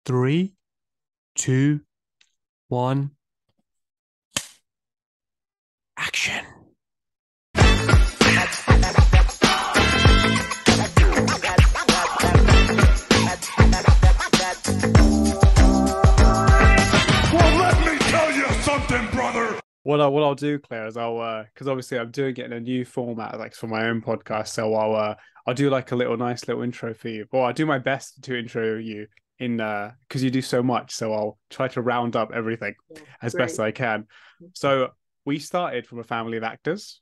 Three, two, one, action. Well, let me tell you something, brother. What I'll do, Claire, is I'll because obviously I'm doing it in a new format, like for my own podcast. So I'll do like a nice little intro for you. Or I'll do my best to intro you in because you do so much. So I'll try to round up everything Oh, as best great. I can. So we started from a family of actors,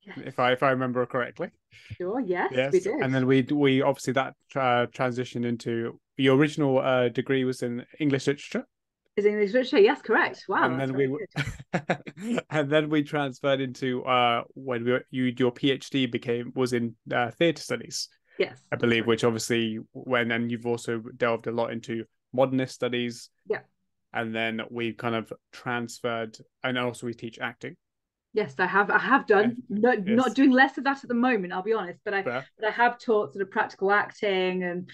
Yes. if I remember correctly. Sure. Yes, we Yes, did. and then we obviously that transitioned into your original degree was in English literature. Is English literature? Yes, correct. Wow, And that's then very we good. and then we transferred into when your PhD was in theatre studies, Yes, I that's believe, right. which obviously and you've also delved a lot into modernist studies, Yeah. and then we kind of transferred, and also we teach acting. Yes, I have. I have done. Not Yes, doing less of that at the moment, I'll be honest. But I fair. but I have taught sort of practical acting and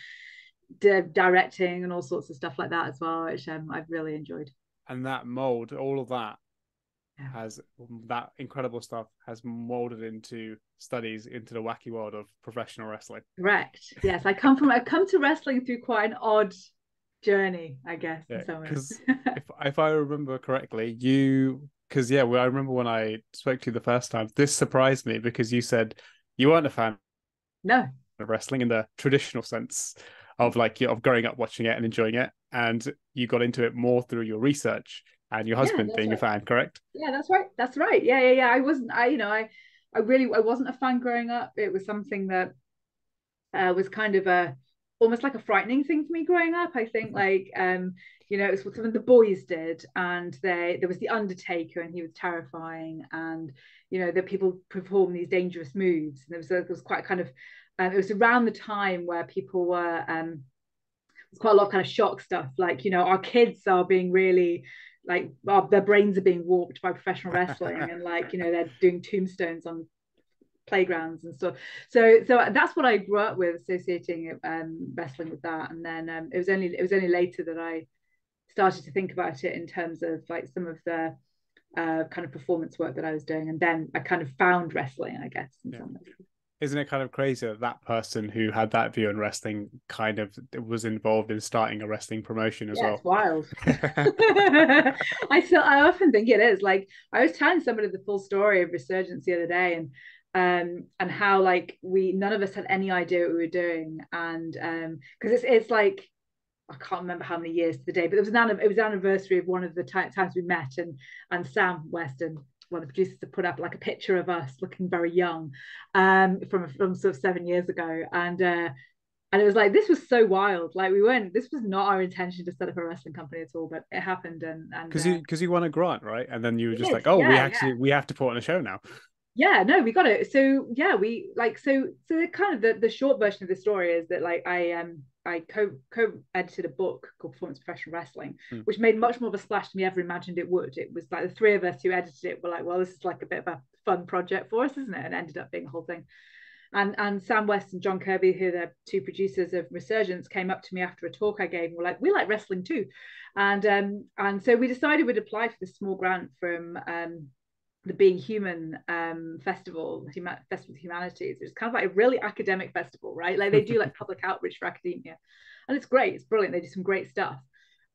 directing and all sorts of stuff like that as well, which I've really enjoyed. And that mold, all of that Yeah. has that incredible stuff has molded into studies into the wacky world of professional wrestling. Correct. Yes, I've come to wrestling through quite an odd journey, I guess, in Yeah, some because ways. if I remember correctly, I remember when I spoke to you the first time, this surprised me because you said you weren't a fan No. of wrestling in the traditional sense of of growing up watching it and enjoying it, and you got into it more through your research and your Yeah, husband that's being a right. fan, correct? Yeah, that's right. That's right. Yeah, yeah, yeah. I wasn't. I wasn't a fan growing up. It was something that was kind of a almost like a frightening thing for me growing up. I think it was what some of the boys did, and there was the Undertaker, and he was terrifying, and that people perform these dangerous moves, and there was quite kind of it was around the time where people were there's quite a lot of kind of shock stuff, like our kids are being really like their brains are being warped by professional wrestling, and they're doing tombstones on playgrounds and stuff. So that's what I grew up with, associating wrestling with that. And then it was only later that I started to think about it in terms of like some of the kind of performance work that I was doing, and then I kind of found wrestling, I guess, in Yeah. some ways. Isn't it kind of crazy that that person who had that view on wrestling kind of was involved in starting a wrestling promotion as Yeah, it's well? wild. I often think it is. Like I was telling somebody the full story of Resurgence the other day, and how like we none of us had any idea what we were doing, and because it's like I can't remember how many years to the day, but it was an anniversary of one of the times we met, and Sam Weston, one of the producers, had put up like a picture of us looking very young, from sort of 7 years ago, and it was like this was so wild. Like we weren't. This was not our intention to set up a wrestling company at all, but it happened, and Because you won a grant, right? And then you were we just did. like, oh, Yeah, yeah. we have to put on a show now. Yeah, no, we got it. So yeah, we like so the kind of the short version of the story is that like I co-edited a book called Performance Professional Wrestling, Hmm. which made much more of a splash than we ever imagined it would. It was like the three of us who edited it were like, well, this is like a bit of a fun project for us, isn't it? And it ended up being a whole thing. And Sam West and John Kirby, who are the two producers of Resurgence, came up to me after a talk I gave and were like, we like wrestling too. And so we decided we'd apply for this small grant from the Being Human Festival of Humanities. It's kind of like a really academic festival, right? Like they do like public outreach for academia, and it's great. It's brilliant. They do some great stuff.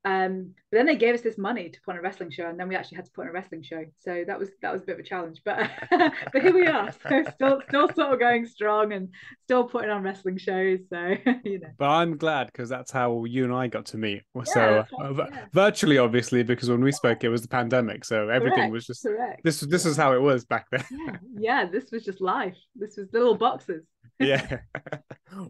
But then they gave us this money to put on a wrestling show, and then we actually had to put on a wrestling show. So that was a bit of a challenge, but but here we are. So still sort of going strong and still putting on wrestling shows. So But I'm glad because that's how you and I got to meet. yeah, So that's right. Yeah, virtually, obviously, because when we spoke, it was the pandemic, so everything correct, was just correct. this is how it was back then. Yeah, yeah. This was just life. This was the little boxes. Yeah.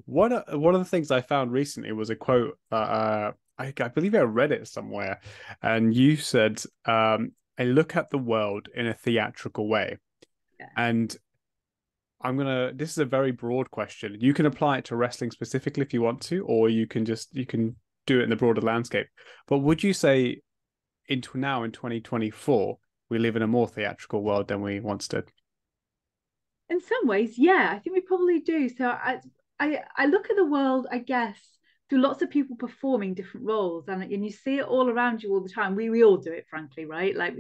One of the things I found recently was a quote that I believe I read it somewhere, and you said, "I look at the world in a theatrical way," Yeah. and this is a very broad question. You can apply it to wrestling specifically if you want to, or you can do it in the broader landscape. But would you say into now in 2024 we live in a more theatrical world than we once did? In some ways, yeah, I think we probably do. So I look at the world, I guess, through lots of people performing different roles, and you see it all around you all the time. We all do it, frankly, right? Like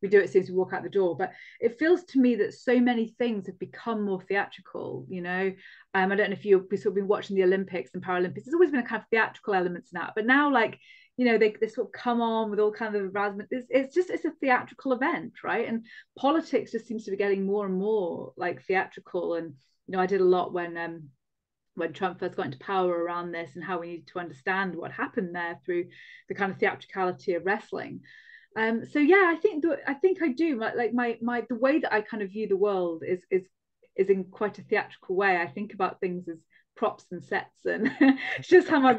we do it as soon as we walk out the door. But it feels to me that so many things have become more theatrical. You know, I don't know if you've sort of been watching the Olympics and Paralympics. There's always been a kind of theatrical elements in that, but now like, you know, they sort of come on with all kinds of embarrassment. It's a theatrical event, right? And politics just seems to be getting more and more like theatrical. And you know, I did a lot when Trump first got into power around this, and how we need to understand what happened there through the kind of theatricality of wrestling. So yeah, I think I do like my the way that I kind of view the world is in quite a theatrical way. I think about things as props and sets, and it's just how my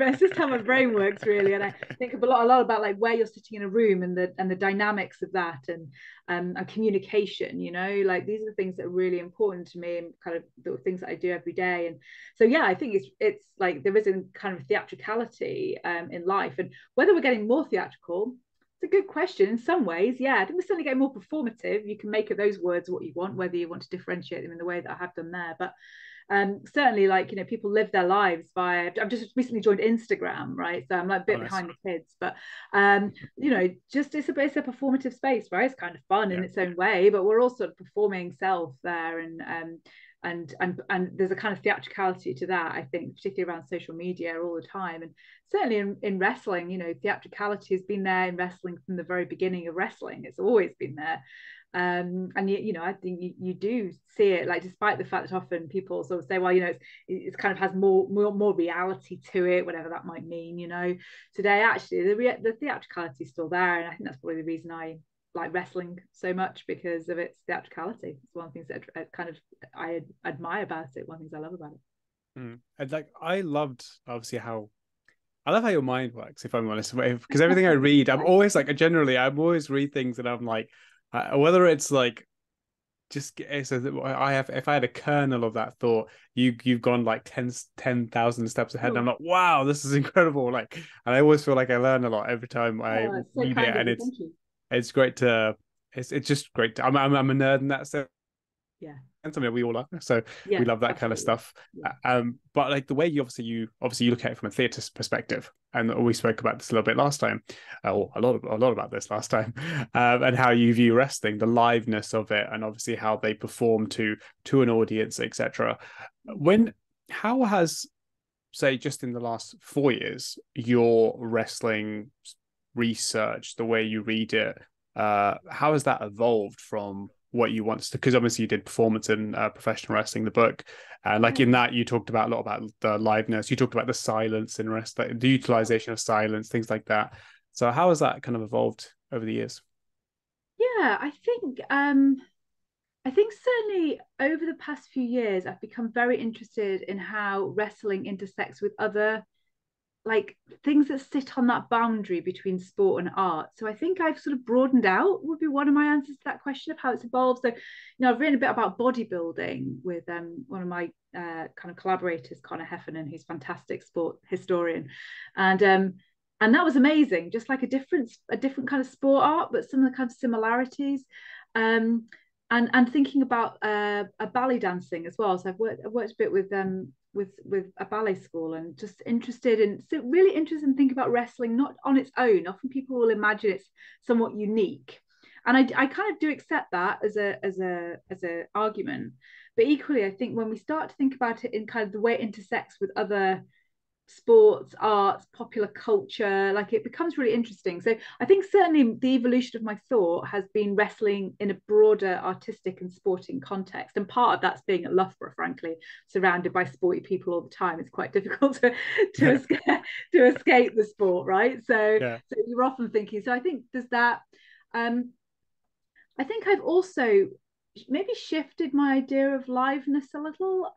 brain works really. And I think a lot about like where you're sitting in a room, and the dynamics of that, and communication. You know, like these are the things that are really important to me, and kind of the things that I do every day. And so yeah, I think it's like there is a kind of theatricality in life, and whether we're getting more theatrical, it's a good question. In some ways, yeah, I think we're certainly getting more performative. You can make of those words what you want, whether you want to differentiate them in the way that I have done there. But certainly, like, you know, people live their lives via. I've just recently joined Instagram, right? So I'm like a bit behind the kids, but you know, just it's a performative space, right? It's kind of fun in its own way, but we're all sort of performing self there, and there's a kind of theatricality to that, I think, particularly around social media all the time. And certainly in wrestling, you know, theatricality has been there in wrestling from the very beginning of wrestling. It's always been there. And you know, I think you do see it, like, despite the fact that often people sort of say, well, you know, it's kind of has more reality to it, whatever that might mean. You know, today actually the theatricality is still there, and I think that's probably the reason I like wrestling so much, because of its theatricality. It's one of the things that kind of I admire about it. One of the things I love about it. And like I loved obviously how I love how your mind works, if I'm honest, because everything I read, I'm always like, I'm always read things and I'm like, whether it's like just so I have, if I had a kernel of that thought, you've gone like 10,000 steps ahead, and I'm like, wow, this is incredible. Like, and I always feel like I learn a lot every time I read it, and it's great to it's just great. I'm a nerd in that sense. Yeah. And something we all are, so we love that kind of stuff. But like the way you look at it from a theatre perspective, and we spoke about this a little bit last time, or a lot about this last time, and how you view wrestling, the liveness of it, and obviously how they perform to an audience, etc. How has, say, just in the last 4 years, your wrestling research, the way you read it, how has that evolved from what you want to, because obviously you did performance in professional wrestling, the book, and like in that you talked about a lot about the liveness, you talked about the silence in wrestling, the utilization of silence, things like that. So how has that kind of evolved over the years? Yeah, I think certainly over the past few years I've become very interested in how wrestling intersects with other like things that sit on that boundary between sport and art. So I think I've sort of broadened out, would be one of my answers to that question of how it's evolved. So, you know, I've written a bit about bodybuilding with one of my kind of collaborators, Connor Heffernan, who's a fantastic sport historian. And that was amazing, just like a different kind of sport art, but some of the kind of similarities. And thinking about a ballet dancing as well. So I've worked a bit with a ballet school, and just really interested in thinking about wrestling not on its own. Often people will imagine it's somewhat unique, and I kind of do accept that as a argument. But equally, I think when we start to think about it in kind of the way it intersects with other sports, arts, popular culture, like it becomes really interesting. So I think certainly the evolution of my thought has been wrestling in a broader artistic and sporting context, and part of that's being at Loughborough, frankly, surrounded by sporty people all the time. It's quite difficult to escape the sport, right? So you're often thinking, so I think there's that. I think I've also maybe shifted my idea of liveness a little.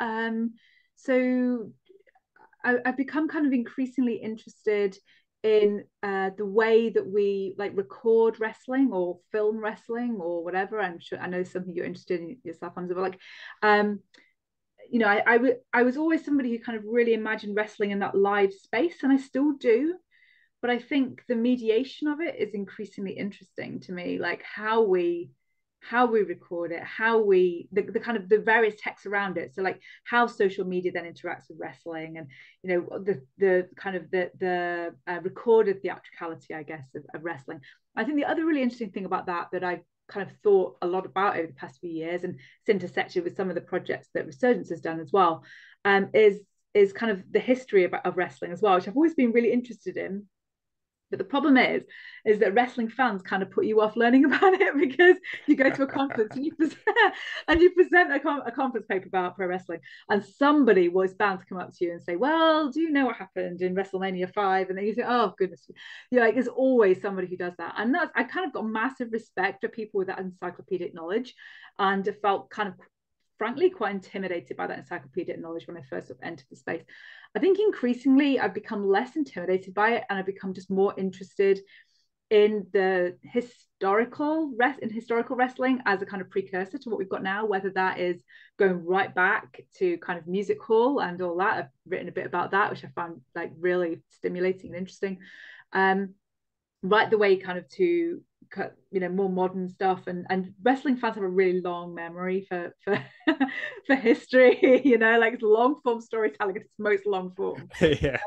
So I've become kind of increasingly interested in the way that we like record wrestling or film wrestling or whatever. I'm sure I know something you're interested in yourself, Humza, but like, you know, I was always somebody who kind of really imagined wrestling in that live space, and I still do. But I think the mediation of it is increasingly interesting to me, like how we how we record it, how the kind of the various texts around it. So like how social media then interacts with wrestling, and the kind of the recorded theatricality, I guess, of wrestling. I think the other really interesting thing about that I kind of thought a lot about over the past few years, and it's intersected with some of the projects that Resurgence has done as well, is kind of the history of wrestling as well, which I've always been really interested in. But the problem is that wrestling fans kind of put you off learning about it, because you go to a conference and you present a conference paper about pro wrestling, and somebody was bound to come up to you and say, "Well, do you know what happened in WrestleMania 5?" And then you say, "Oh goodness," you're like, there's always somebody who does that, and I kind of got massive respect for people with that encyclopedic knowledge, and felt kind of frankly quite intimidated by that encyclopedic knowledge when I first entered the space. I think increasingly I've become less intimidated by it, and I've become just more interested in the historical wrestling as a kind of precursor to what we've got now, whether that is going right back to kind of music hall and all that. I've written a bit about that, which I found like really stimulating and interesting. Right the way kind of to more modern stuff, and wrestling fans have a really long memory for for history, like it's long form storytelling at its most long form. Yeah.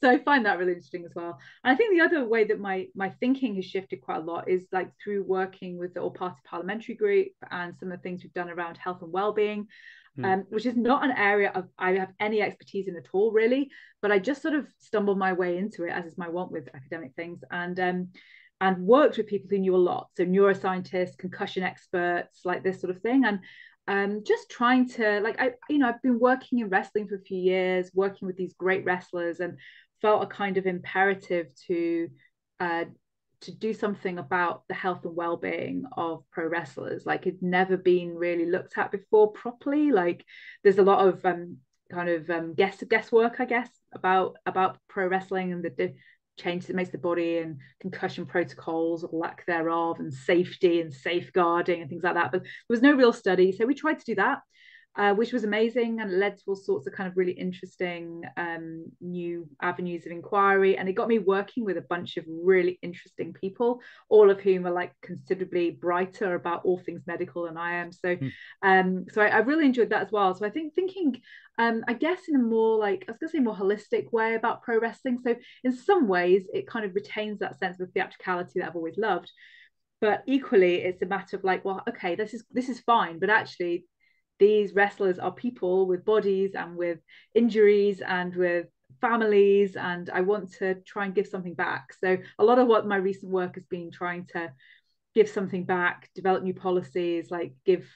So I find that really interesting as well. And I think the other way that my thinking has shifted quite a lot is like through working with the All Party Parliamentary Group and some of the things we've done around health and well-being, which is not an area I have any expertise in at all, really. But I just sort of stumbled my way into it, as is my want with academic things, and worked with people who knew a lot. So neuroscientists, concussion experts, like this sort of thing. And just trying to, like, I've been working in wrestling for a few years, working with these great wrestlers, and felt a kind of imperative to do something about the health and well-being of pro wrestlers. Like it's never been really looked at before properly. Like there's a lot of guesswork, I guess, about pro wrestling and the changes it makes the body, and concussion protocols or lack thereof, and safety and safeguarding and things like that. But there was no real study, so we tried to do that, which was amazing, and led to all sorts of kind of really interesting new avenues of inquiry. And it got me working with a bunch of really interesting people, all of whom are like considerably brighter about all things medical than I am. So I really enjoyed that as well. So I think thinking I guess in a more, like, I was gonna say, more holistic way about pro wrestling. So in some ways it kind of retains that sense of theatricality that I've always loved, but equally it's a matter of like, well, okay, this is fine, but actually these wrestlers are people with bodies and with injuries and with families, and I want to try and give something back. So a lot of what my recent work has been trying to give something back, develop new policies, like give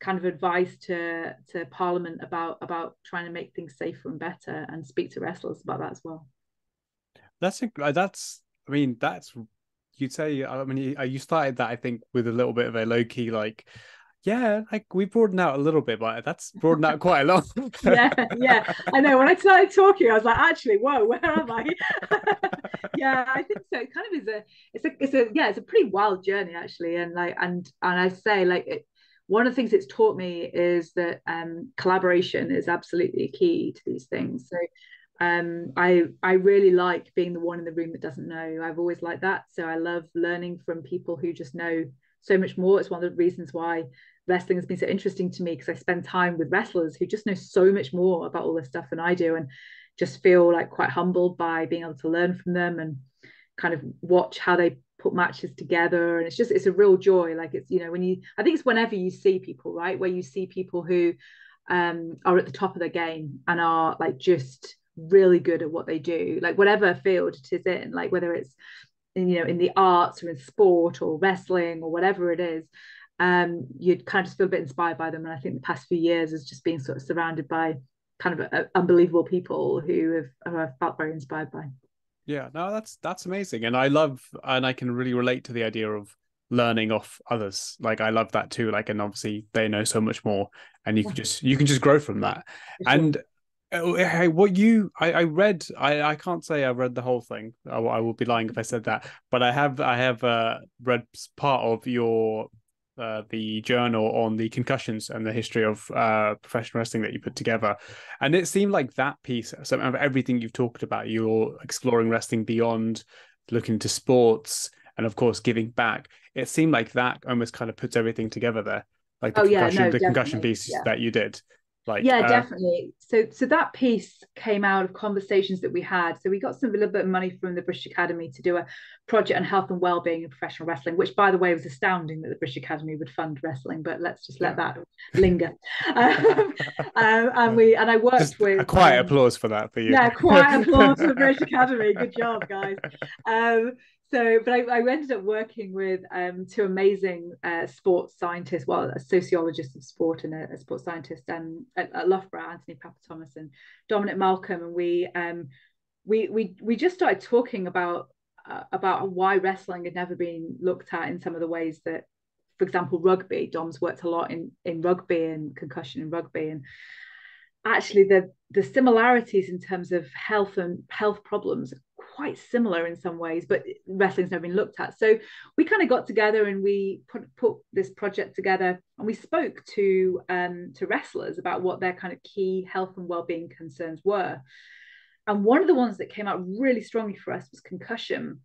kind of advice to Parliament about trying to make things safer and better, and speak to wrestlers about that as well. That's you'd say, I mean, you started that, I think, with a little bit of a low-key, like, yeah, like we broadened out a little bit, but that's broadened out quite a lot. yeah, I know. When I started talking, I was like, actually, whoa, where am I? Yeah, I think so. It kind of is it's a pretty wild journey, actually. And like, and I say, like, one of the things it's taught me is that collaboration is absolutely key to these things. So I really like being the one in the room that doesn't know. I've always liked that. So I love learning from people who just know so much more. It's one of the reasons why wrestling has been so interesting to me, because I spend time with wrestlers who just know so much more about all this stuff than I do, and just feel like quite humbled by being able to learn from them and kind of watch how they put matches together. And it's a real joy. Like it's, I think it's whenever you see people, right, where you see people who are at the top of their game and are like just really good at what they do, like whatever field it is in, like whether it's in the arts or in sport or wrestling or whatever it is, you'd kind of just feel a bit inspired by them. And I think the past few years has just been sort of surrounded by kind of unbelievable people who have felt very inspired by. Yeah, no, that's amazing. And I can really relate to the idea of learning off others. Like I love that too. Like, and obviously they know so much more, and you can just grow from that. Sure. And hey, I read, I can't say I read the whole thing. I will be lying if I said that, but I have read part of your the journal on the concussions and the history of professional wrestling that you put together, and it seemed like that piece, so of everything you've talked about, you're exploring wrestling beyond looking to sports, and of course giving back. It seemed like that almost kind of puts everything together there, like Oh yeah, no, the concussion definitely. piece Yeah. that you did. Like, Yeah, definitely. So that piece came out of conversations that we had. So we got some a little bit of money from the British Academy to do a project on health and well-being in professional wrestling, which, by the way, was astounding that the British Academy would fund wrestling. But let's just let that linger. And I worked just a with quiet applause for that for you. yeah, quiet applause for the British Academy. Good job, guys. But I ended up working with two amazing sports scientists, well, a sociologist of sport and a sports scientist at Loughborough, Anthony Thomas and Dominic Malcolm, and we just started talking about why wrestling had never been looked at in some of the ways that, for example, rugby. Dom's worked a lot in rugby and concussion in rugby, and actually the similarities in terms of health and health problems are quite similar in some ways, but wrestling's never been looked at. So we kind of got together and we put this project together, and we spoke to wrestlers about what their kind of key health and well-being concerns were. And one of the ones that came out really strongly for us was concussion.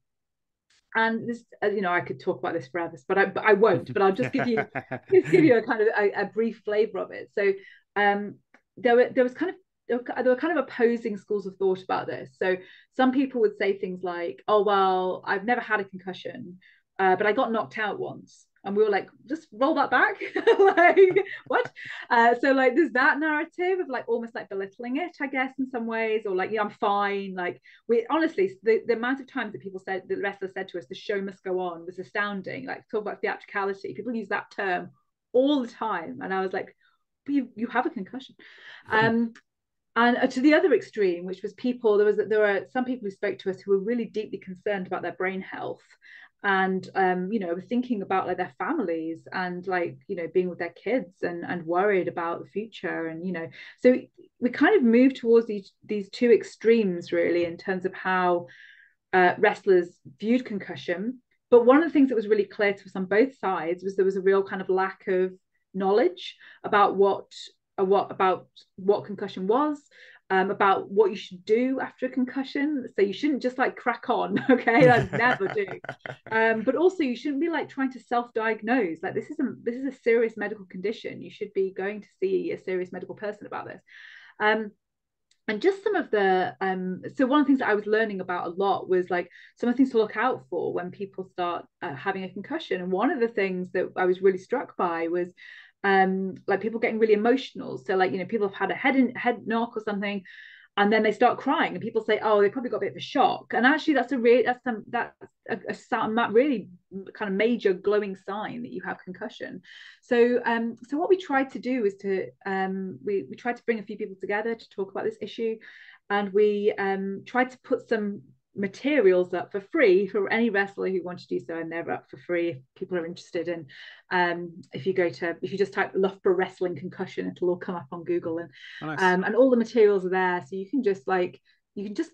And this, I could talk about this forever, but I won't. But I'll just give you a kind of a brief flavor of it. So there were kind of opposing schools of thought about this. So some people would say things like, "Oh well, I've never had a concussion, but I got knocked out once," and we were like, "Just roll that back." Like what? So like there's that narrative of like almost like belittling it, I guess, in some ways, or like, yeah, I'm fine. Like we honestly, the amount of times that people said, the wrestler said to us, "The show must go on," was astounding. Like talk about theatricality, people use that term all the time, and I was like, but you have a concussion. And to the other extreme, which was people, there were some people who spoke to us who were really deeply concerned about their brain health, and were thinking about like their families and like being with their kids and worried about the future, and so we kind of moved towards these two extremes really in terms of how wrestlers viewed concussion. But one of the things that was really clear to us on both sides was there was a real kind of lack of knowledge about what concussion was, about what you should do after a concussion. So you shouldn't just like crack on, okay? That's never do. But also you shouldn't be like trying to self-diagnose. Like this is a serious medical condition. You should be going to see a serious medical person about this. And just some of the so one of the things that I was learning about a lot was like some of the things to look out for when people start having a concussion. And one of the things that I was really struck by was like people getting really emotional. So like people have had a head knock or something, and then they start crying, and people say, oh, they probably got a bit of a shock. And actually that's a really kind of major glowing sign that you have concussion. So what we tried to do is to we tried to bring a few people together to talk about this issue, and we tried to put some materials up for free for any wrestler who wanted to do so, and they're up for free if people are interested. And if you just type Loughborough wrestling concussion, it'll all come up on Google, and nice. And all the materials are there, so you can just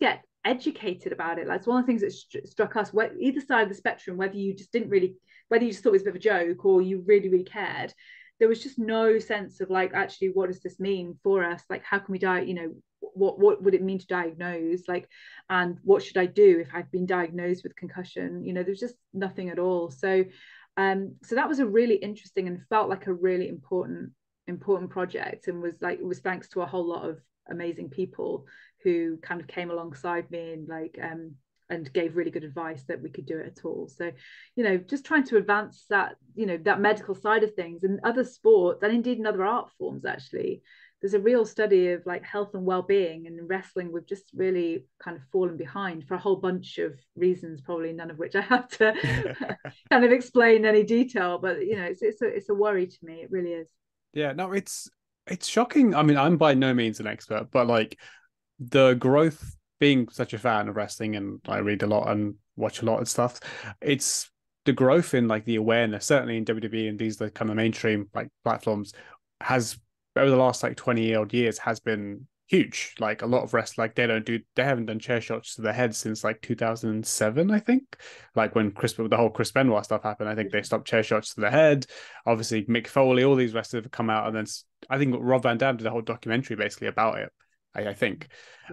get educated about it. That's one of the things that struck us, either side of the spectrum, whether you just thought it was a bit of a joke or you really, really cared. There was just no sense of like, actually, what does this mean for us? Like, how can we what would it mean to diagnose, like, and what should I do if I've been diagnosed with concussion? There's just nothing at all. So that was a really interesting and felt like a really important project, and it was thanks to a whole lot of amazing people who kind of came alongside me and like and gave really good advice that we could do it at all. So just trying to advance that that medical side of things. And other sports, and indeed in other art forms, actually there's a real study of like health and well-being, and in wrestling we've just really kind of fallen behind for a whole bunch of reasons, probably none of which I have to kind of explain in any detail, but it's a worry to me. It really is. Yeah, no, it's shocking. I mean, I'm by no means an expert, but like the growth, being such a fan of wrestling, and I read a lot and watch a lot of stuff, it's the growth in like the awareness, certainly in WWE and these like kind of mainstream like platforms, has over the last like 20 odd years has been huge. Like a lot of wrestlers, like they haven't done chair shots to the head since like 2007, I think. Like when the whole Chris Benoit stuff happened, I think they stopped chair shots to the head. Obviously Mick Foley, all these wrestlers have come out, and then I think Rob Van Dam did a whole documentary basically about it, I think.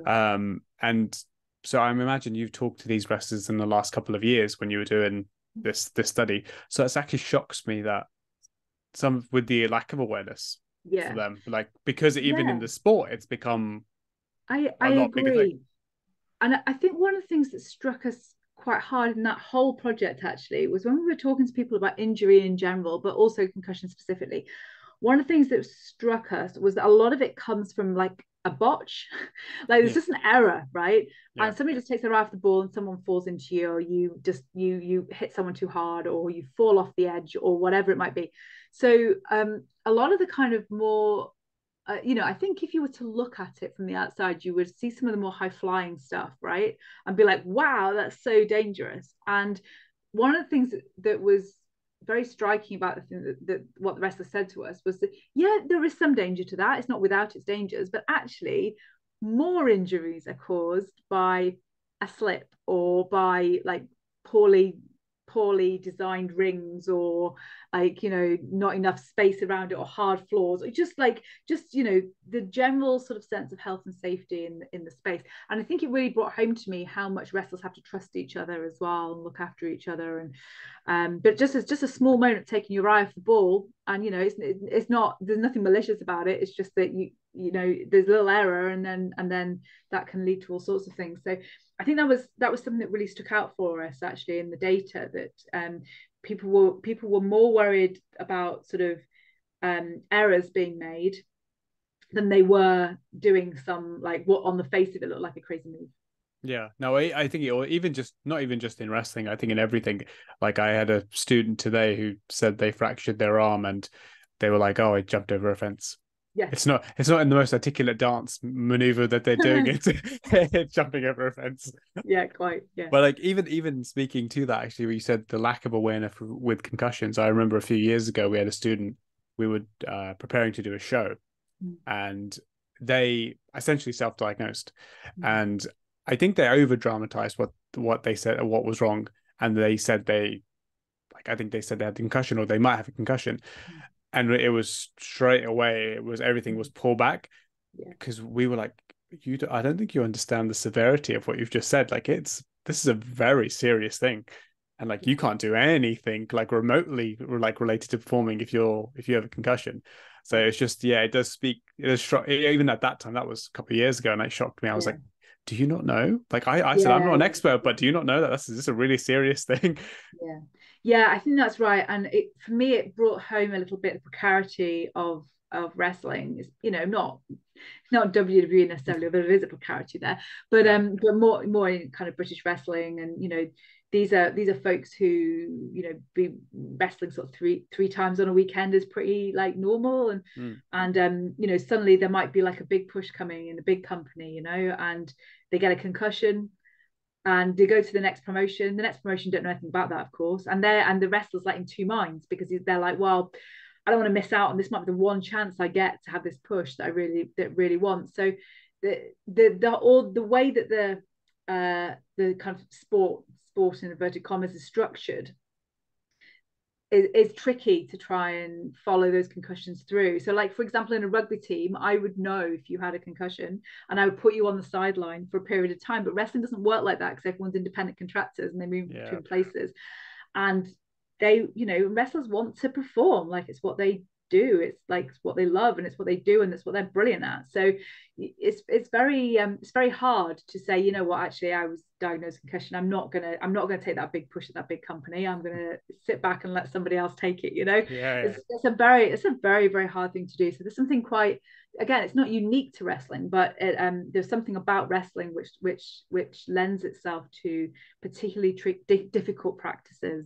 Yeah. And so I imagine you've talked to these wrestlers in the last couple of years when you were doing this study. So it actually shocks me that some with the lack of awareness for Yeah. them, like because even in Yeah. the sport, it's become I a lot bigger thing. agree. And I think one of the things that struck us quite hard in that whole project actually was when we were talking to people about injury in general, but also concussion specifically. One of the things that struck us was that a lot of it comes from like a botch, like there's Yeah, just an error, right? yeah, And somebody just takes their eye off the ball and someone falls into you, or you hit someone too hard, or you fall off the edge, or whatever it might be. So a lot of the kind of more I think if you were to look at it from the outside, you would see some of the more high flying stuff, right? And be like, wow, that's so dangerous. And one of the things that was very striking about the thing that what the wrestler said to us was that, yeah, there is some danger to that. It's not without its dangers, but actually, more injuries are caused by a slip or by like poorly poorly designed rings, or like not enough space around it, or hard floors, or just the general sort of sense of health and safety in the space. And I think it really brought home to me how much wrestlers have to trust each other as well and look after each other. And but just a small moment of taking your eye off the ball, and it's not, there's nothing malicious about it, it's just that there's a little error, and then that can lead to all sorts of things. So I think that was something that really stuck out for us actually in the data, that people were more worried about sort of errors being made than they were doing some, like, what on the face of it looked like a crazy move. yeah. No, I think or even just not even just in wrestling. I think in everything. Like I had a student today who said they fractured their arm, and they were like, "Oh, I jumped over a fence." Yeah. It's not in the most articulate dance maneuver that they're doing. It's jumping over a fence. Yeah, quite. Yeah. But like even speaking to that, actually, where you said the lack of awareness with concussions. I remember a few years ago we had a student, we were preparing to do a show, and they essentially self-diagnosed, and I think they over dramatized what they said or what was wrong, and they said I think they said they had a concussion or they might have a concussion, and it was straight away, everything was pulled back, Yeah. because we were like, I don't think you understand the severity of what you've just said. Like this is a very serious thing, and like you can't do anything like remotely like related to performing if you have a concussion. So it's just, yeah, it does speak. It is even at that time, that was a couple of years ago, and it shocked me. I was Yeah. like, do you not know? Like I said, I'm not Yeah. an expert, but do you not know that this is a really serious thing? Yeah. Yeah, I think that's right. And for me, it brought home a little bit of precarity of wrestling. It's, not WWE necessarily, but it is a precarity there. But Yeah. but more in kind of British wrestling, and these are folks who be wrestling sort of three times on a weekend is pretty like normal. And suddenly there might be like a big push coming in a big company, and they get a concussion and they go to the next promotion. The next promotion don't know anything about that, of course, and the wrestler's like in two minds, because they're like, well, I don't want to miss out on this. Might be the one chance I get to have this push that I really want. So the way that the kind of sport in inverted commas is structured is tricky to try and follow those concussions through. So like, for example, in a rugby team, I would know if you had a concussion and I would put you on the sideline for a period of time. But wrestling doesn't work like that, because everyone's independent contractors and they move between places. And wrestlers want to perform, like it's what they do, it's like it's what they love, and it's what they do, and it's what they're brilliant at. So it's very hard to say, what, actually I was diagnosed with concussion, I'm not gonna take that big push at that big company, I'm gonna sit back and let somebody else take it. Yeah. It's a very, very hard thing to do. So there's something quite, again, it's not unique to wrestling, but there's something about wrestling which lends itself to particularly difficult practices,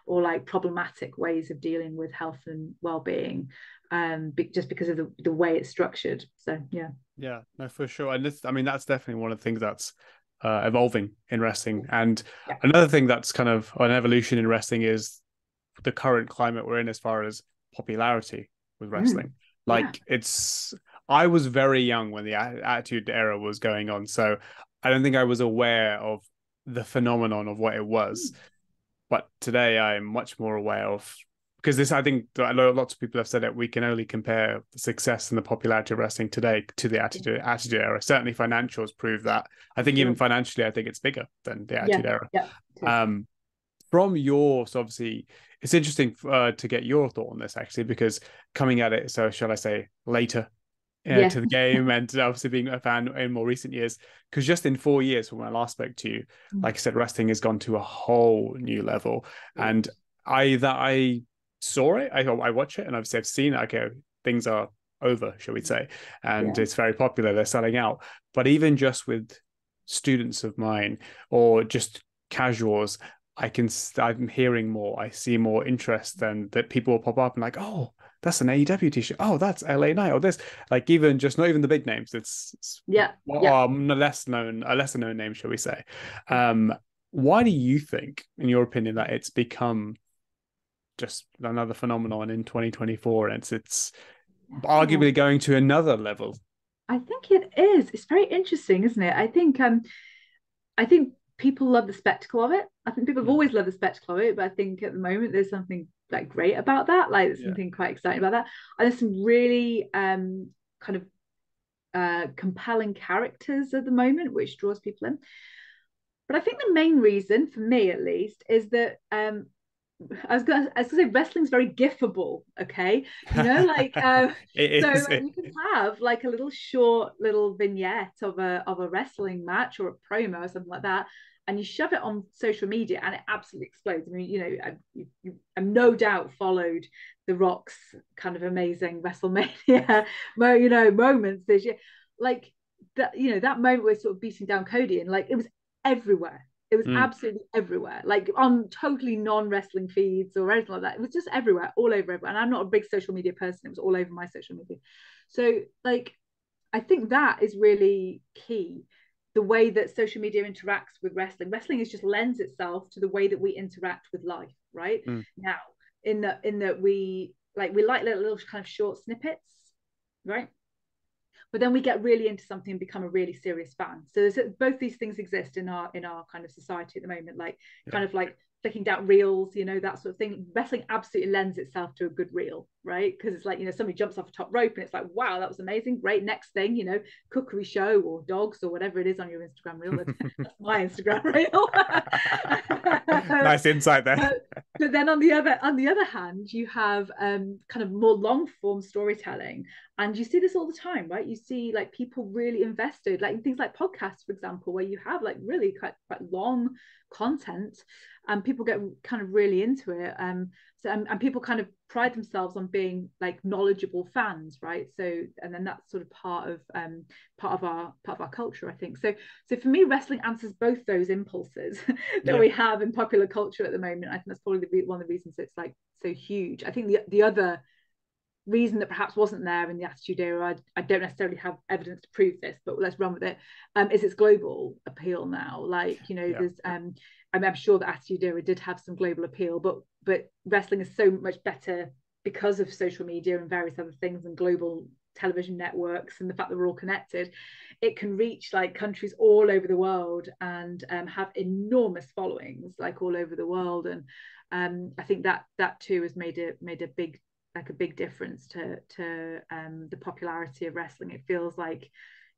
or like problematic ways of dealing with health and well-being, just because of the way it's structured. So Yeah, no, for sure. And I mean, that's definitely one of the things that's evolving in wrestling. And yeah. another thing that's kind of an evolution in wrestling is the current climate we're in as far as popularity with wrestling. Like I was very young when the Attitude Era was going on, so I don't think I was aware of the phenomenon of what it was. But today I'm much more aware of, because this, I think lots of people have said it, we can only compare the success and the popularity of wrestling today to the Attitude Era. Certainly financials prove that. I think even financially, I think it's bigger than the Attitude Era. from your, so obviously it's interesting to get your thought on this actually, because coming at it, so shall I say, later Yeah. to the game, and obviously being a fan in more recent years, because just in 4 years from when I last spoke to you, like I said, wrestling has gone to a whole new level. And I saw it, I watch it, and obviously I've seen, okay, things are over, shall we say, and Yeah. it's very popular, they're selling out. But even just with students of mine or just casuals, I'm hearing more, I see more interest, and that people will pop up and like, oh, that's an AEW t-shirt, oh, that's LA Knight, or this, like, even just not even the big names, it's Yeah. Yeah. a lesser known name, shall we say. Why do you think, in your opinion, that it's become just another phenomenon in 2024, and it's Yeah. arguably going to another level? I think it is. It's very interesting, isn't it? I think people love the spectacle of it. I think people have always loved the spectacle of it, but I think at the moment there's something like great about that. Like there's Yeah. something quite exciting about that. And there's some really kind of compelling characters at the moment, which draws people in. But I think the main reason, for me at least, is that I was gonna say wrestling's very gifable, okay? You know, like It so is. you can have like a little short little vignette of a wrestling match or a promo or something like that, and you shove it on social media and it absolutely explodes. I mean, you know, you no doubt followed The Rock's kind of amazing WrestleMania moments this year. Like that, you know, that moment where sort of beating down Cody, and like it was everywhere. It was absolutely everywhere, like on totally non-wrestling feeds or anything like that. It was just everywhere, all over everywhere. And I'm not a big social media person. It was all over my social media. So like, I think that is really key. The way that social media interacts with wrestling. Wrestling is just lends itself to the way that we interact with life, right? Now, in that we like little kind of short snippets, right? But then we get really into something and become a really serious fan. So both these things exist in our kind of society at the moment, like kind of like flicking down reels, you know, that sort of thing. Wrestling absolutely lends itself to a good reel, right? Because it's like, you know, somebody jumps off a top rope and it's like, wow, that was amazing, great, next thing, you know, cookery show or dogs or whatever it is on your Instagram reel. That's my Instagram reel. Nice insight there. But then on the other hand, you have kind of more long form storytelling, and you see this all the time, right? You see like people really invested, like in things like podcasts, for example, where you have like really quite long content, and people get kind of really into it. And people kind of pride themselves on being like knowledgeable fans, right? So, and then that's sort of part of our culture, I think. So for me, wrestling answers both those impulses that we have in popular culture at the moment. I think that's probably one of the reasons it's like so huge. I think the other reason that perhaps wasn't there in the Attitude Era, I don't necessarily have evidence to prove this, but let's run with it, is its global appeal now. Like, you know, there's I'm sure the Attitude Era did have some global appeal, but wrestling is so much better because of social media and various other things and global television networks and the fact that we're all connected. It can reach like countries all over the world and have enormous followings like all over the world. And I think that too has made a big difference to the popularity of wrestling. It feels like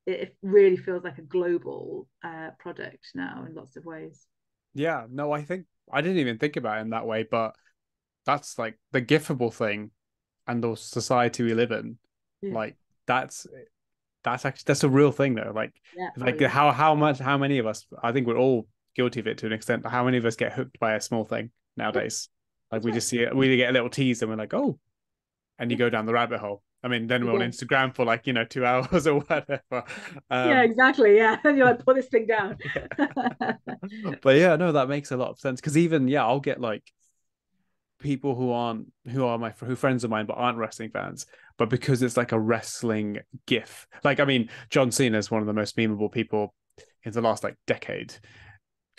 it really feels like a global product now in lots of ways. Yeah, no, I think I didn't even think about it in that way, but that's like the gifable thing and the society we live in. Like that's actually that's a real thing though. Like how many of us, I think we're all guilty of it to an extent, but how many of us get hooked by a small thing nowadays? Like we just see it, we get a little tease and we're like, oh, and you go down the rabbit hole. I mean, then we're on Instagram for like, 2 hours or whatever. Yeah, exactly. Yeah. And you're like, put this thing down. But yeah, no, that makes a lot of sense. Because even, I'll get like people who friends of mine, but aren't wrestling fans. But because it's like a wrestling gif. Like, I mean, John Cena is one of the most memeable people in the last like decade.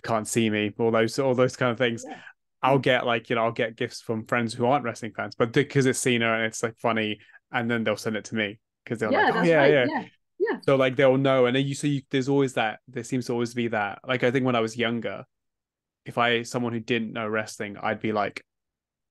Can't see me, all those kind of things. Yeah. I'll get like, I'll get gifts from friends who aren't wrestling fans, but because it's Cena and it's like funny, and then they'll send it to me because they're like, oh that's yeah, right. yeah. Yeah. So like they'll know, and then there's always that. There seems to always be that. Like I think when I was younger, if someone who didn't know wrestling, I'd be like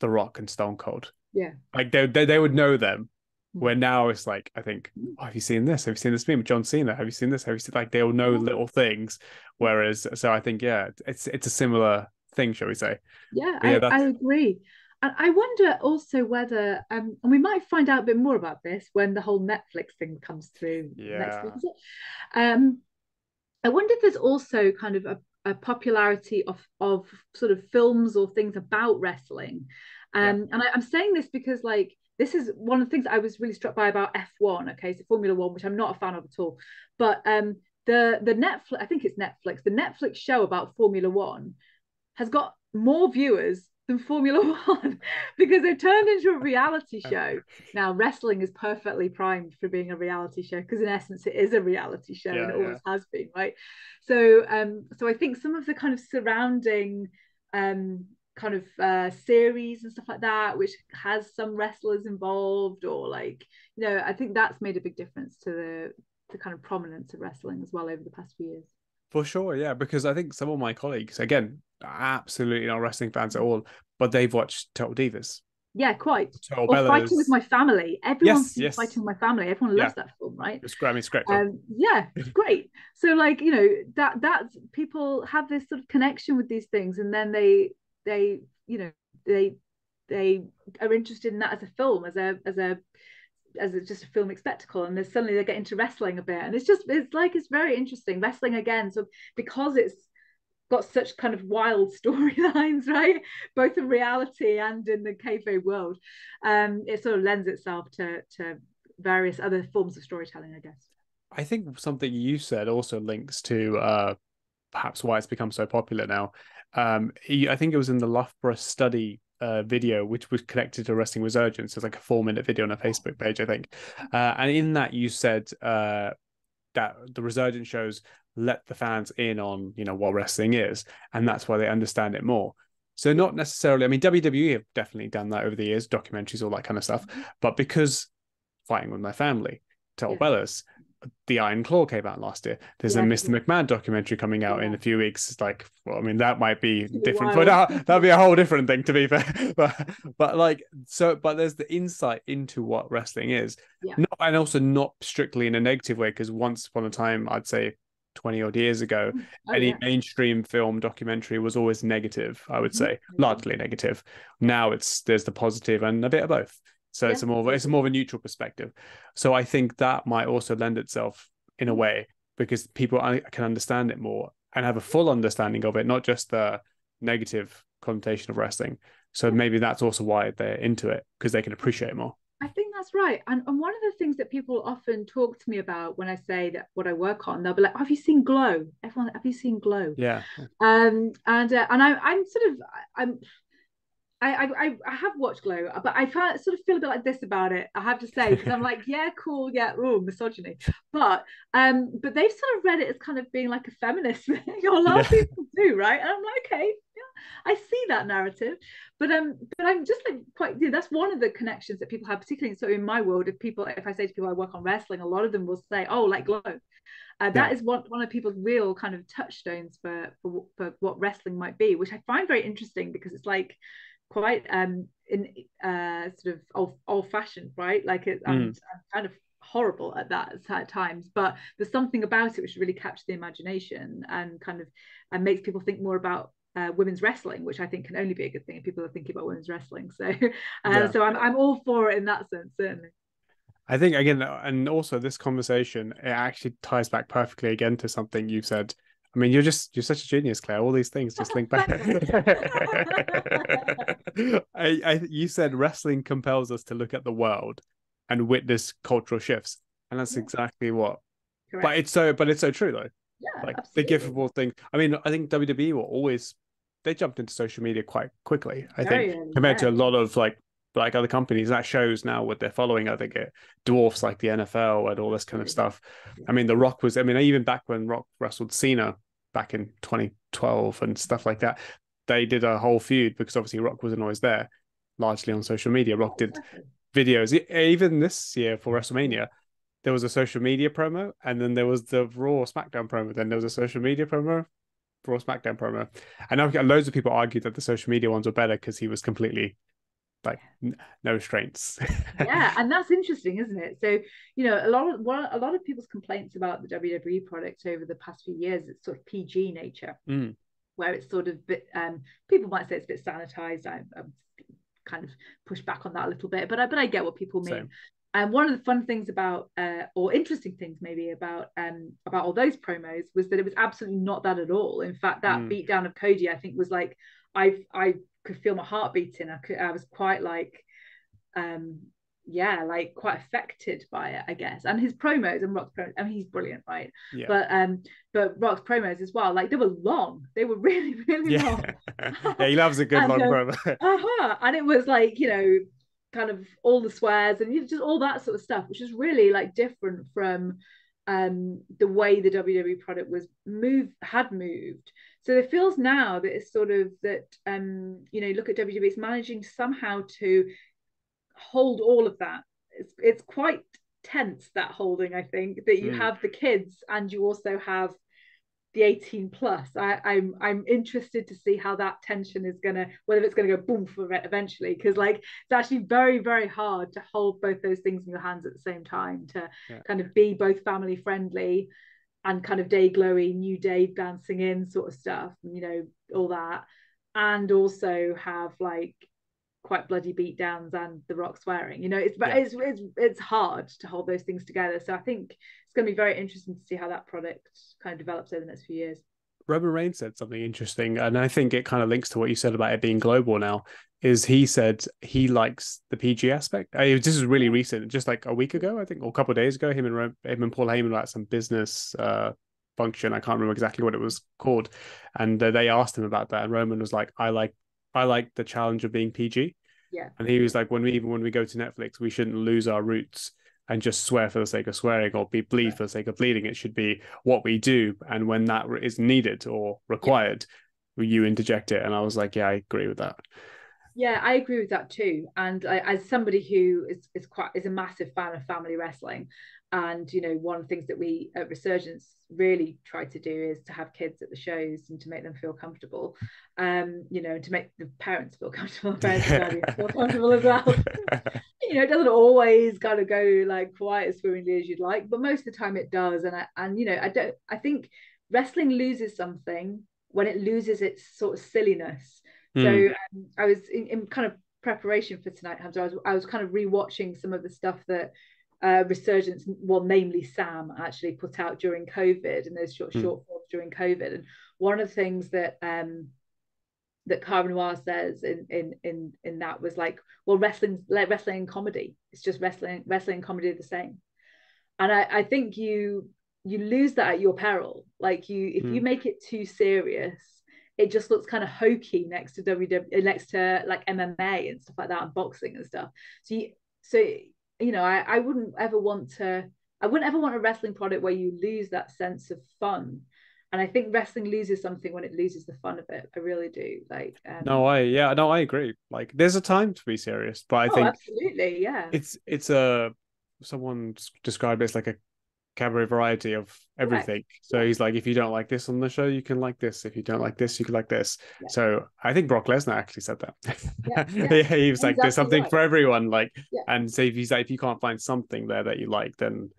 The Rock and Stone Cold. Yeah. Like they would know them. Where now it's like, I think, oh, have you seen this? Have you seen this meme? John Cena? Have you seen this? Have you seen, like, they'll know little things. Whereas, so I think, it's a similar thing, shall we say? Yeah, But yeah, I that's agree. And I wonder also whether, and we might find out a bit more about this when the whole Netflix thing comes through next week, yeah, is it? Um, I wonder if there's also kind of a popularity of sort of films or things about wrestling. yeah, And I'm saying this because like this is one of the things I was really struck by about F1, okay, so Formula One, which I'm not a fan of at all. But the Netflix, I think it's Netflix, the Netflix show about Formula One has got more viewers than Formula One because they've turned into a reality show. Now, wrestling is perfectly primed for being a reality show because, in essence, it is a reality show and yeah, it yeah. always has been, right? So, so I think some of the kind of surrounding kind of series and stuff like that, which has some wrestlers involved, or like, I think that's made a big difference to the kind of prominence of wrestling as well over the past few years. For sure, yeah, because I think some of my colleagues, again, absolutely not wrestling fans at all, but they've watched Total Divas, Yeah, quite. Total Or Fighting with Bellas. My Family. Everyone's Yes, seen yes, Fighting with My Family. Everyone yeah. loves that film, right? I mean, it's a great film. Yeah, it's great. So like, that's people have this sort of connection with these things, and then they you know they they are interested in that as a film, as a just a filmic spectacle, and then suddenly they get into wrestling a bit, and it's very interesting wrestling again. So because it's got such kind of wild storylines, right? Both in reality and in the kayfabe world. It sort of lends itself to various other forms of storytelling, I guess. I think something you said also links to perhaps why it's become so popular now. I think it was in the Loughborough study video, which was connected to Wrestling Resurgence. It's like a 4-minute video on a Facebook page, I think. And in that, you said that the Resurgence shows let the fans in on, what wrestling is, and that's why they understand it more. So not necessarily, I mean, WWE have definitely done that over the years, documentaries, all that kind of stuff. But because Fighting with My Family, Total Yeah. Bellas, the Iron Claw came out last year. There's a Mr. McMahon documentary coming out in a few weeks. It's like, well, I mean, that might be different. That'd be a whole different thing, to be fair. But there's the insight into what wrestling is, and also not strictly in a negative way. Because once upon a time, I'd say 20 odd years ago, any mainstream film documentary was always negative. I would say largely negative. Now there's the positive and a bit of both. So it's more of a neutral perspective. So I think that might also lend itself in a way because people can understand it more and have a full understanding of it, not just the negative connotation of wrestling. So maybe that's also why they're into it, because they can appreciate it more. I think that's right. And one of the things that people often talk to me about when I say that what I work on, they'll be like, "Have you seen Glow? Everyone, have you seen Glow?" Yeah. I'm sort of I have watched Glow, but I sort of feel a bit like this about it. I have to say, because I'm like, yeah, cool, yeah, oh, misogyny, but they've sort of read it as kind of being like a feminist thing. A lot of people do, right? And I'm like, okay, yeah, I see that narrative, but I'm just like quite. That's one of the connections that people have, particularly so in my world. If I say to people I work on wrestling, a lot of them will say, oh, like Glow. That is one of people's real kind of touchstones for what wrestling might be, which I find very interesting because it's like quite in sort of old fashioned, right? Like I'm kind of horrible at that at times, but there's something about it which really captures the imagination and kind of and makes people think more about women's wrestling, which I think can only be a good thing if people are thinking about women's wrestling. So so I'm all for it in that sense, certainly. I think again, and also this conversation, it actually ties back perfectly again to something you said. I mean, you're such a genius, Claire. All these things just link back. You said wrestling compels us to look at the world and witness cultural shifts, and that's exactly what. Correct. But it's so true though. Yeah, like absolutely. the giftable thing. I mean, I think WWE were always they jumped into social media quite quickly. I think compared to a lot of like other companies, that shows now what they're following. I think it dwarfs like the NFL and all this kind of stuff. I mean, The Rock was. I mean, even back when Rock wrestled Cena back in 2012 and stuff like that, they did a whole feud because obviously Rock wasn't always there, largely on social media. Rock did videos even this year for WrestleMania. There was a social media promo, and then there was the Raw SmackDown promo. Then there was a social media promo, Raw SmackDown promo, and now loads of people argued that the social media ones were better because he was completely like no restraints. Yeah, and that's interesting, isn't it? So a lot of people's complaints about the WWE product over the past few years, it's sort of PG nature. where it's sort of bit, people might say it's a bit sanitized. I'm kind of push back on that a little bit, but I get what people mean. Same. And one of the fun things about, or interesting things maybe about all those promos was that it was absolutely not that at all. In fact, that beatdown of Cody, I think, was like I could feel my heart beating. I was quite like, like quite affected by it, I guess. And his promos and Rock's promos, I mean, he's brilliant, right? Yeah. But Rock's promos as well, like they were long. They were really, really long. Yeah, he loves a good and, long promo. And it was like, you know, kind of all the swears and just all that sort of stuff, which is really like different from the way the WWE product had moved. So it feels now that it's sort of that you know, look at WWE, it's managing somehow to hold all of that. It's quite tense, that holding, I think, that you have the kids and you also have the 18 plus. I'm interested to see how that tension is gonna, whether it's gonna go boom for it eventually, because like it's actually very, very hard to hold both those things in your hands at the same time, to kind of be both family friendly and kind of day glowy, new day dancing in sort of stuff, you know, all that, and also have like quite bloody beat downs and the Rock swearing. You know, it's hard to hold those things together. So I think it's going to be very interesting to see how that product kind of develops over the next few years. Roman Reigns said something interesting, and I think it kind of links to what you said about it being global now. Is he said he likes the PG aspect. This is really recent, just like a week ago, I think, or a couple of days ago. Him and Paul Heyman were at some business function. I can't remember exactly what it was called, and they asked him about that, and Roman was like, I like the challenge of being PG. Yeah. And he was like, when we go to Netflix, we shouldn't lose our roots and just swear for the sake of swearing or bleed for the sake of bleeding. It should be what we do, and when that is needed or required, you interject it. And I was like, yeah, I agree with that. Yeah, I agree with that too. And as somebody who is a massive fan of family wrestling, and you know, one of the things that we at Resurgence really try to do is to have kids at the shows and to make them feel comfortable, you know, to make the parents feel comfortable, parents and guardians feel comfortable as well. You know, it doesn't always kind of go like quite as swimmingly as you'd like, but most of the time it does. And you know, I think wrestling loses something when it loses its sort of silliness. So I was in kind of preparation for tonight, Humza. I was kind of rewatching some of the stuff that Resurgence, well, namely Sam, actually put out during COVID, and those short forms during COVID. And one of the things that that Cara Noir says in that was like, well, wrestling and comedy. It's just wrestling and comedy are the same. And I think you lose that at your peril. Like if you make it too serious, it just looks kind of hokey next to WWE, next to like MMA and stuff like that, and boxing and stuff. So you know, I wouldn't ever want a wrestling product where you lose that sense of fun. And I think wrestling loses something when it loses the fun of it. I really do. Like I agree. Like there's a time to be serious, but I think absolutely, yeah. It's a someone described it as like a cabaret variety of everything. So he's like, if you don't like this on the show, you can like this. If you don't like this, you can like this. So I think Brock Lesnar actually said that. He was like, there's something for everyone. Like, and so he's like, if you can't find something there that you like, then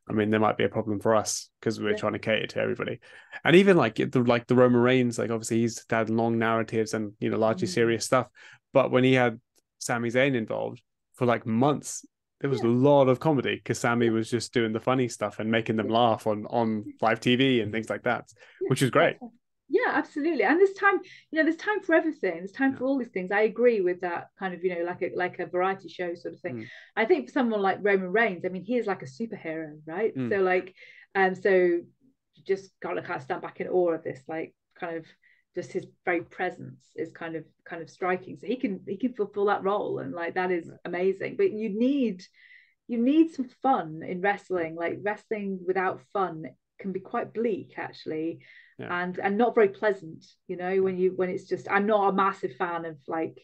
I mean, there might be a problem for us because we're trying to cater to everybody. And even like the Roman Reigns, like obviously he's had long narratives and, you know, largely serious stuff. But when he had Sami Zayn involved for like months, there was a lot of comedy because Sami was just doing the funny stuff and making them laugh on live TV and things like that, which is great. Yeah, absolutely. And there's time, you know, there's time for everything. There's time for all these things. I agree with that kind of, you know, like a variety show sort of thing. I think for someone like Roman Reigns, I mean, he is like a superhero, right? So like, so you just gotta kind of stand back in awe of this, like kind of just his very presence is kind of striking. So he can fulfill that role, and like that is amazing. But you need some fun in wrestling. Like wrestling without fun can be quite bleak actually. And not very pleasant, you know, when it's just, I'm not a massive fan of like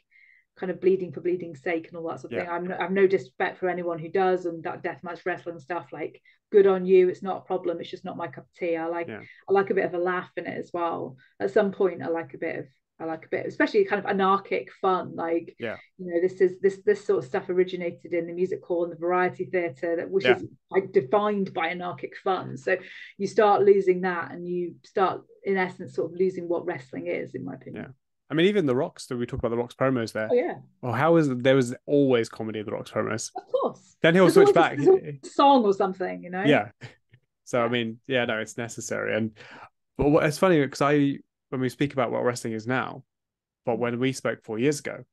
kind of bleeding for bleeding's sake and all that sort of thing. I've no disrespect for anyone who does, and that deathmatch wrestling stuff, like good on you, it's not a problem, it's just not my cup of tea. I like a bit of a laugh in it as well. At some point I like a bit I like a bit, especially kind of anarchic fun. Like, Yeah. this sort of stuff originated in the music hall and the variety theatre, which Yeah. is like defined by anarchic fun. So you start losing that, and you start, in essence, sort of losing what wrestling is, in my Yeah. opinion. I mean, even the Rocks, that we talk about the Rocks promos there. Oh yeah, Well, how is there was always comedy in the Rocks promos. of course. Then he'll switch back. There's always a song or something, Yeah. So I Yeah. mean, yeah, no, it's necessary. And but it's funny because when we speak about what wrestling is now, but when we spoke 4 years ago,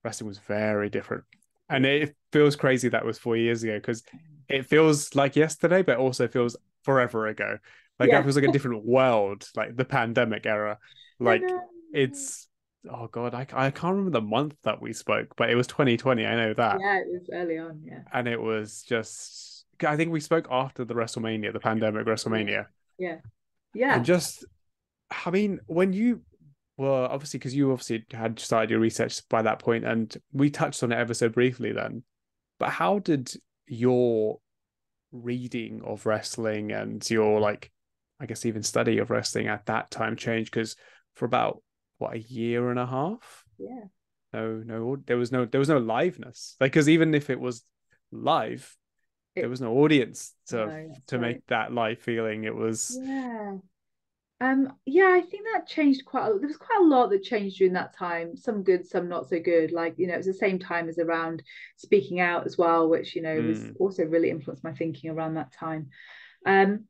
wrestling was very different. And it feels crazy that was 4 years ago because it feels like yesterday, but also feels forever ago. Like that Yeah. feels like a different world, like the pandemic era. I Like know. it's oh god, I can't remember the month that we spoke, but it was 2020. I know that, Yeah, it was early on. Yeah. and it was just I think we spoke after the WrestleMania, the pandemic Yeah. WrestleMania, Yeah. and Yeah. just I mean when you well, obviously, because you obviously had started your research by that point, and we touched on it ever so briefly then. But how did your reading of wrestling and your I guess even study of wrestling at that time change? Because for about what, a year and a half, Yeah. no, there was no liveness. Like, because even if it was live, there It, was no audience to no, that's to right. make that live feeling. It was Yeah. Yeah, I think that changed there was quite a lot that changed during that time. Some good, some not so good. Like, it was the same time as around speaking out as well, which, was mm, also really influenced my thinking around that time. Um,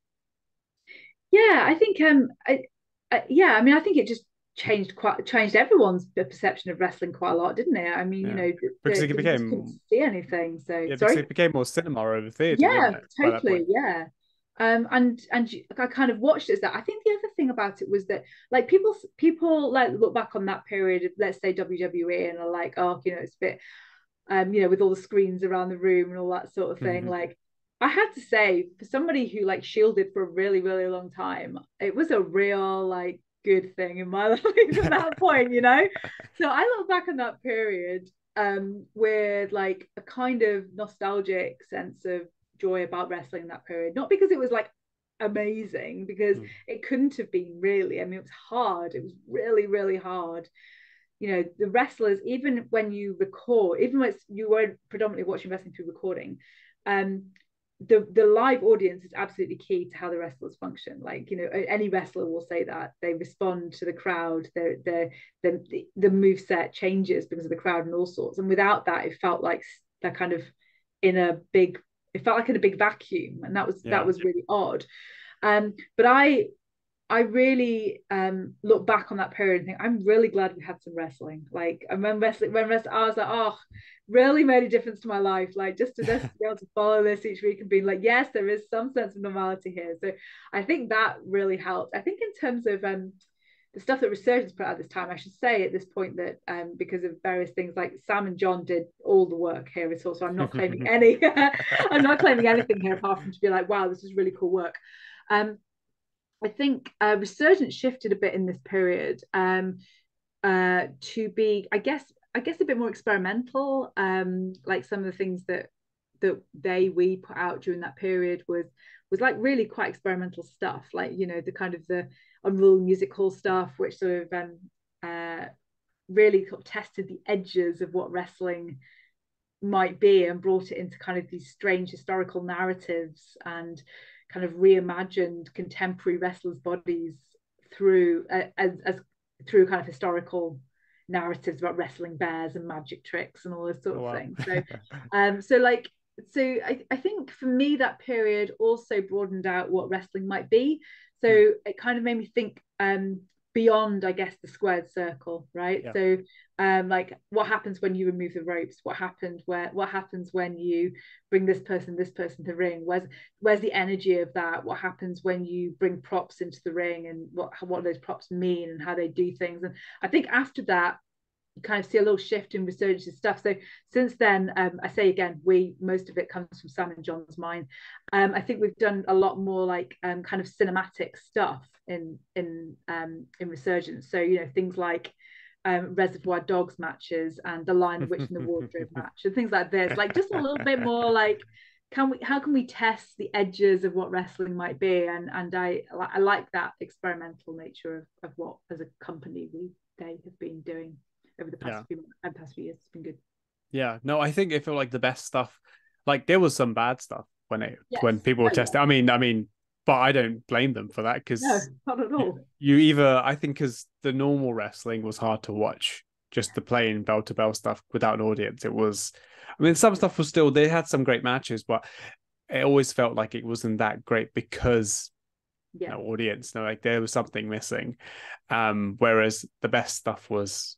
yeah, I think yeah, I mean, I think it just changed everyone's perception of wrestling quite a lot, didn't it? I mean, yeah, because it you just couldn't became see anything. So yeah, because sorry. it became more cinema over theater, Yeah, didn't it? By that totally. point. Yeah. And I kind of watched it as that. I think the other thing about it was that, like, people like look back on that period of, let's say, WWE, and are like, oh, it's a bit with all the screens around the room and all that sort of thing. Like, I had to say, for somebody who like shielded for a really, really long time, it was a real like good thing in my life at that point. So I look back on that period with like a kind of nostalgic sense of joy about wrestling in that period. Not because it was like amazing, because it couldn't have been really. I mean, it was hard. It was really, really hard. The wrestlers, even when you record, even when you weren't predominantly watching wrestling through recording, um the live audience is absolutely key to how the wrestlers function. Like, any wrestler will say that they respond to the crowd, the move set changes because of the crowd and all sorts, and without that, it felt like they're kind of in a big it felt like in a big vacuum, and that Yeah. was really odd. But I really look back on that period and think I'm really glad we had some wrestling. Like, I remember when wrestling, I was like, oh, really made a difference to my life. Like, just to be able to follow this each week and being like, yes, there is some sense of normality here. So I think that really helped. I think in terms of the stuff that Resurgence put out this time, I should say at this point that because of various things, like Sam and John did all the work here at all. So I'm not claiming any, I'm not claiming anything here apart from to be like, wow, this is really cool work. I think Resurgence shifted a bit in this period to be, I guess, a bit more experimental. Like, some of the things that we put out during that period was like really quite experimental stuff. Like, the kind of the Unreal Music Hall stuff, which sort of really sort of tested the edges of what wrestling might be, and brought it into kind of these strange historical narratives, and kind of reimagined contemporary wrestlers' bodies through as through kind of historical narratives about wrestling bears and magic tricks and all this sort Oh of wow. thing. So I think for me that period also broadened out what wrestling might be. So it kind of made me think beyond, I guess, the squared circle, right? Yeah. So like, what happens when you remove the ropes? What happens when you bring this person to the ring? Where's the energy of that? What happens when you bring props into the ring, and what those props mean and how they do things? And I think after that, you kind of see a little shift in Resurgence stuff. So since then, I say again, most of it comes from Sam and John's mind. I think we've done a lot more like kind of cinematic stuff in Resurgence. So things like Reservoir Dogs matches and the Lion, the Witch, and the Wardrobe match, and things like this. Like, just a little bit more like, how can we test the edges of what wrestling might be? And I like that experimental nature of what, as a company, they past few years. It's been good. Yeah, no, I think it felt like the best stuff. Like there was some bad stuff Yes. when people were Oh, testing. yeah. I mean, but I don't blame them for that No, because not at all. you either I think because the normal wrestling was hard to watch, just the plain bell to bell stuff without an audience. It was, I mean, some stuff was still they had some great matches, but it always felt like it wasn't that great because Yeah. no audience, no, like there was something missing. Whereas the best stuff was,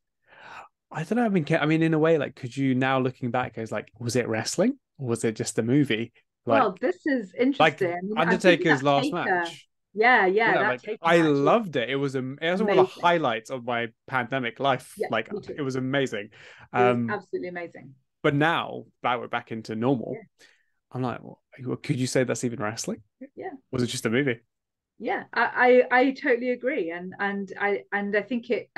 I don't know. I mean, in a way, like, could you now looking back, as like, was it wrestling or was it just a movie? Well, Like, this is like interesting. I mean, I'm thinking Undertaker's that last Taker. match. Yeah, Yeah, that like Taker I match was loved it. It was one of the amazing. highlights of my pandemic life. Yeah, Like me too. it was amazing. It was Um, absolutely amazing. but now that we're back into normal, Yeah, I'm like, well, could you say that's even wrestling? yeah, Was it just a movie? yeah. I totally agree, and I think it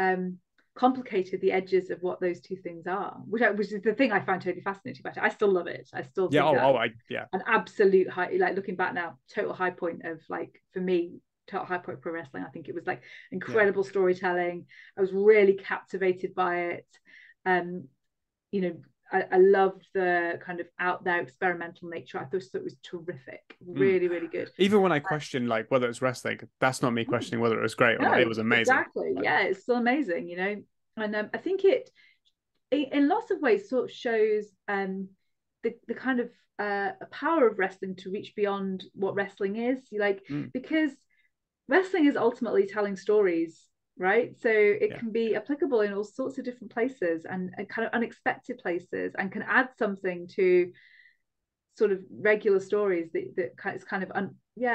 complicated the edges of what those two things are, which is the thing I find totally fascinating about it. I still love it. I still Yeah. think that Yeah. an absolute high, like looking back now, total high point of like for me, total high point pro wrestling. I think it was like Yeah. incredible storytelling. I was really captivated by it. Um, you know, I loved the kind of out there experimental nature. I thought it was terrific, Mm. really, really good. Even when I question like whether it's wrestling, that's not me questioning whether it was great or not. It No, was amazing. exactly. Like, Yeah, it's still amazing, you know. And I think it, in lots of ways, sort of shows the kind of power of wrestling to reach beyond what wrestling is. Like mm, because wrestling is ultimately telling stories, right? So it yeah. can be applicable in all sorts of different places and kind of unexpected places, and can add something to sort of regular stories that is kind of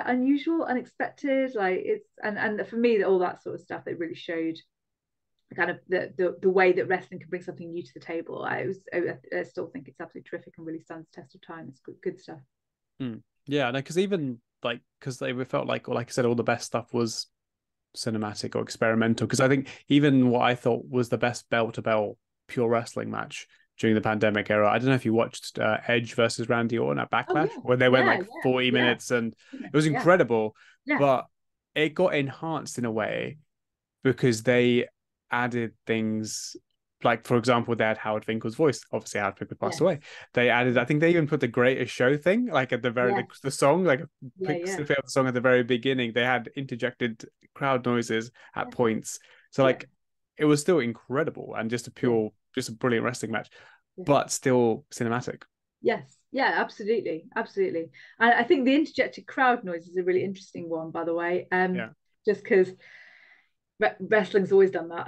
unusual, unexpected. Like it's and for me, all that sort of stuff that really showed kind of the way that wrestling can bring something new to the table. I still think it's absolutely terrific and really stands the test of time. It's good stuff. Yeah, no, because even like because they felt like, or like I said, all the best stuff was cinematic or experimental. Because I think even what I thought was the best bell to bell pure wrestling match during the pandemic era. I don't know if you watched Edge versus Randy Orton at Oh Backlash, yeah, when they went yeah, like yeah, 40 yeah. minutes, and it was Yeah, incredible. yeah, But it got enhanced in a way because they added things like, for example, they had Howard Finkel's voice. Obviously, Howard Finkel passed yes, away. They added, I think they even put the Greatest Show thing, like at the very yes, the song, like a yeah, quick yeah, snippet of the song at the very beginning. They had interjected crowd noises at points, so yeah, like it was still incredible and just yeah, just a brilliant wrestling match, yeah. but still cinematic. Yes, yeah, absolutely, absolutely. And I think the interjected crowd noise is a really interesting one, by the way. Yeah, Just because wrestling's always done that.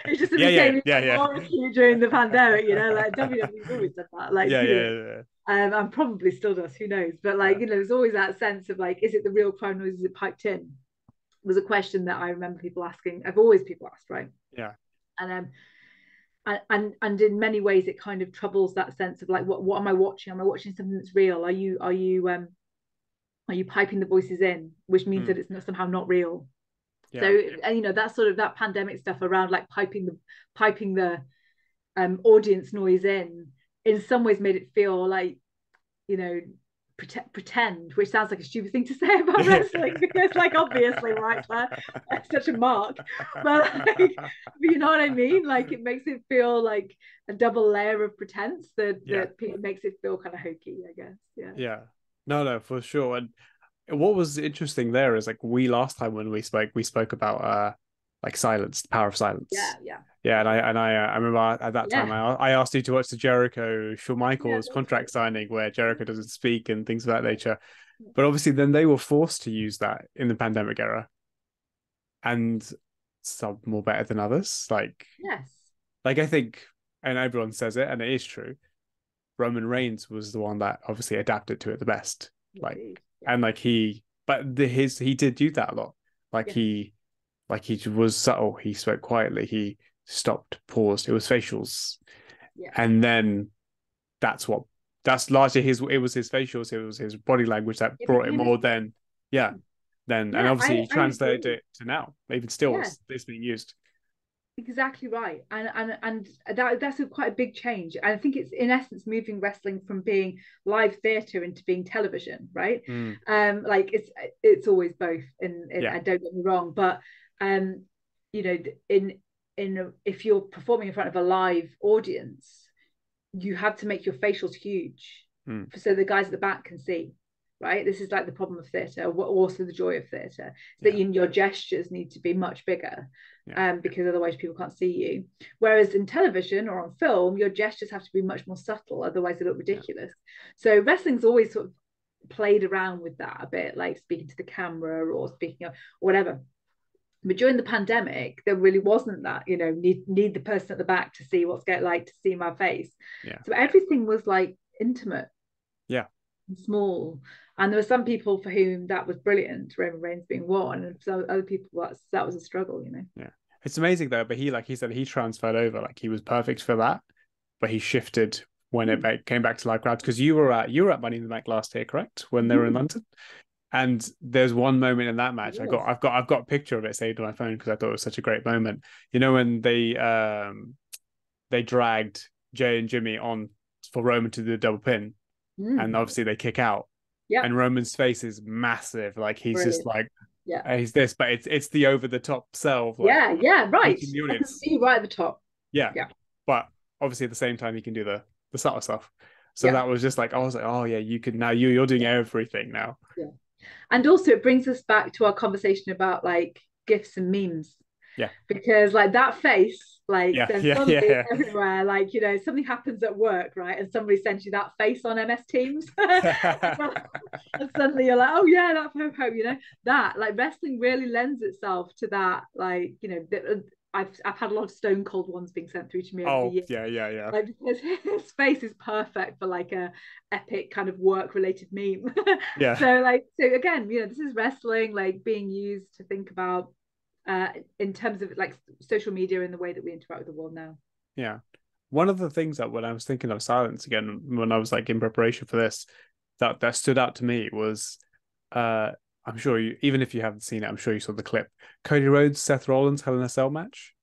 It just yeah, became yeah, even yeah, more acute during the pandemic, you know, like WWE's always done that, like yeah, yeah, period. yeah, And probably still does, who knows? But like, yeah, you know, there's always that sense of like, is it the real crowd noise? Is it piped in? Was a question that I remember people asking. I've always people asked, right? yeah, And and in many ways it kind of troubles that sense of like what am I watching? Am I watching something that's real? Are you piping the voices in, which means mm, that it's not somehow not real? So yeah, and you know that sort of that pandemic stuff around like piping the audience noise in some ways made it feel like, you know, pretend, which sounds like a stupid thing to say about yeah. wrestling because like obviously, right, Claire, that's such a mark, but like you know what I mean, like it makes it feel like a double layer of pretense Yeah. that makes it feel kind of hokey, I guess. Yeah, Yeah. No, no, for sure. And what was interesting there is like we last time when we spoke about like silence, the power of yeah, silence. yeah, Yeah, I remember at that time yeah, I asked you to watch the Jericho Shawn yeah, Michaels that's right. contract signing where Jericho doesn't speak and things of that nature. But obviously then they were forced to use that in the pandemic era, and some more better than others. Yes, Like I think, and everyone says it, and it is true, Roman Reigns was the one that obviously adapted to it the best. Like, indeed, yeah, and like he did do that a lot. Like yes, he was subtle. He spoke quietly. He stopped, paused. It was facials, yeah, and then that's what that's largely his. It was his facials. It was his body language that it brought it became his more thing. than yeah. Then and Yeah, obviously he I translated agree. it to now. Even still, Yeah, it's being used. exactly right, and that's quite a big change. And I think it's in essence moving wrestling from being live theatre into being television, right? Mm, Like it's always both, and yeah, don't get me wrong, but you know, in if you're performing in front of a live audience, you have to make your facials huge so the guys at the back can see. Right, this is like the problem of theatre, also the joy of theatre, that your gestures need to be much bigger, because otherwise people can't see you. Whereas in television or on film, your gestures have to be much more subtle, otherwise they look ridiculous. So wrestling's always sort of played around with that a bit, like speaking to the camera or speaking or whatever. But during the pandemic, there really wasn't that, need the person at the back to see what's like to see my face. So everything was like intimate, and small. And there were some people for whom that was brilliant, Roman Reigns being one, and so other people that was a struggle. It's amazing though. But he said he transferred over, like he was perfect for that, but he shifted when it came back to live crowds. Because you were at Money in the Bank last year, correct? When they were in London. And there's one moment in that match. I've got a picture of it saved on my phone because I thought it was such a great moment. When they dragged Jay and Jimmy on for Roman to do the double pin, and obviously they kick out. And Roman's face is massive. Like he's just like, he's this, but it's the over the top self. Like, right. I can see right at the top. But obviously at the same time he can do the subtle stuff. So that was just like, I was like, oh yeah, you can now. You're doing everything now. And also it brings us back to our conversation about like GIFs and memes. Because like that face, like there's something everywhere, like something happens at work, right, and somebody sends you that face on MS Teams and suddenly you're like, oh yeah, that hope, that like wrestling really lends itself to that, like I've had a lot of Stone Cold ones being sent through to me over the years. Like, because his face is perfect for like a epic kind of work related meme. So again, this is wrestling like being used to think about in terms of like social media and the way that we interact with the world now. One of the things that when I was thinking of silence again, when I was like in preparation for this, that stood out to me was I'm sure you, even if you haven't seen it, I'm sure you saw the clip. Cody Rhodes, Seth Rollins, Hell in a Cell match.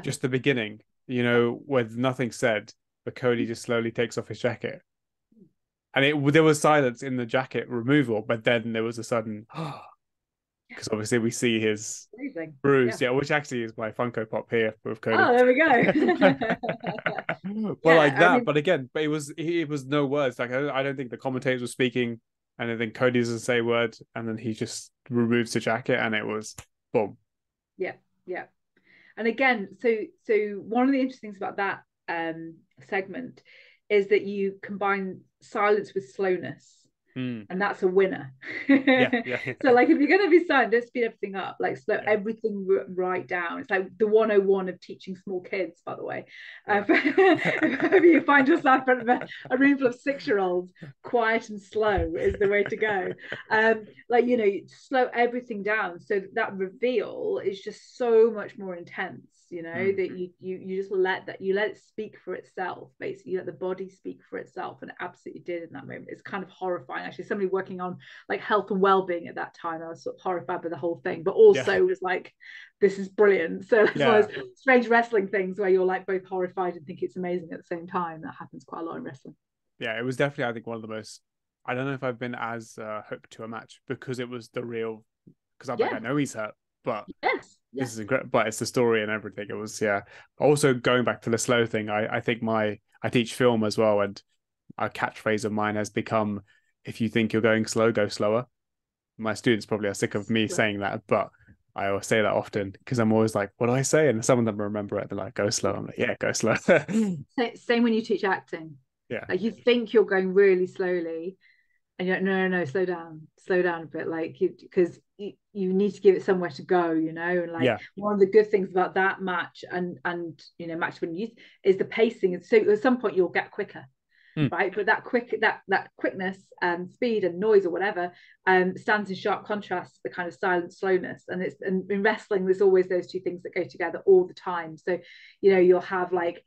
Just the beginning, with nothing said, but Cody just slowly takes off his jacket. And there was silence in the jacket removal, but then there was a sudden, because obviously we see his bruise, which actually is my Funko Pop here with Cody. Oh, there we go. But again, it was no words. Like I don't think the commentators were speaking. And then Cody doesn't say a word, and then he just removes the jacket, and it was boom. And again, so one of the interesting things about that segment is that you combine silence with slowness. And that's a winner. So like if you're going to be silent, don't speed everything up, like slow everything right down. It's like the 101 of teaching small kids, by the way. If you find yourself in a room full of 6-year-olds, quiet and slow is the way to go. Slow everything down so that reveal is just so much more intense, that you just let it speak for itself. Basically, you let the body speak for itself, and it absolutely did in that moment. It's kind of horrifying, actually. Somebody working on like health and well-being at that time, I was sort of horrified by the whole thing, but also was like, this is brilliant. So it's one of those strange wrestling things where you're like both horrified and think it's amazing at the same time. That happens quite a lot in wrestling. It was definitely, I think, one of the most, I don't know if I've been as hooked to a match because it was the real, because I'm like, I know he's hurt, but this is incredible, but it's the story and everything. It was also going back to the slow thing, I think I teach film as well, and a catchphrase of mine has become, if you think you're going slow, go slower. My students probably are sick of me saying that, but I always say that often because I'm always like, what do I say? And some of them remember it. They're like, go slow. I'm like, go slow. Same when you teach acting. Like you think you're going really slowly and you're like, no, slow down a bit, like because you need to give it somewhere to go, and like one of the good things about that match and match when you is the pacing. So at some point you'll get quicker, right? But that quickness and speed and noise or whatever stands in sharp contrast to the kind of silent slowness. And in wrestling, there's always those two things that go together all the time. So you'll have like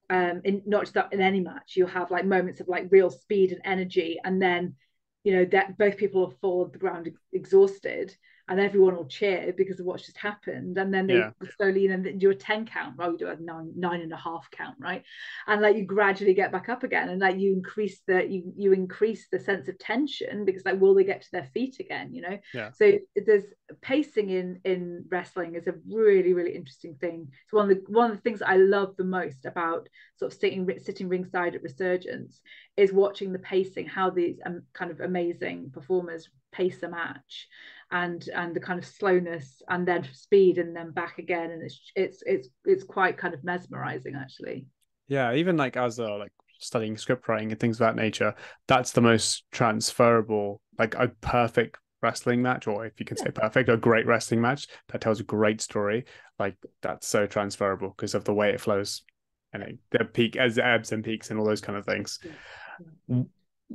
in not just that, in any match, you'll have like moments of like real speed and energy, and then that both people will fall to the ground exhausted, and everyone will cheer because of what's just happened, and then they slowly, and then do a 10 count, right? We do a 9.5 count, right? And like you gradually get back up again, and like you increase the sense of tension, because like, will they get to their feet again, you know? So there's pacing in wrestling is a really, really interesting thing. It's one of the things that I love the most about sort of sitting ringside at Resurgence, is watching the pacing, how these kind of amazing performers pace a match, and the kind of slowness and then speed and then back again, and it's quite kind of mesmerizing, actually. Yeah, even like as like studying script writing and things of that nature, that's the most transferable, like a perfect wrestling match, or if you can say perfect, a great wrestling match that tells a great story, like that's so transferable because of the way it flows, and the peak as ebbs and peaks and all those kind of things.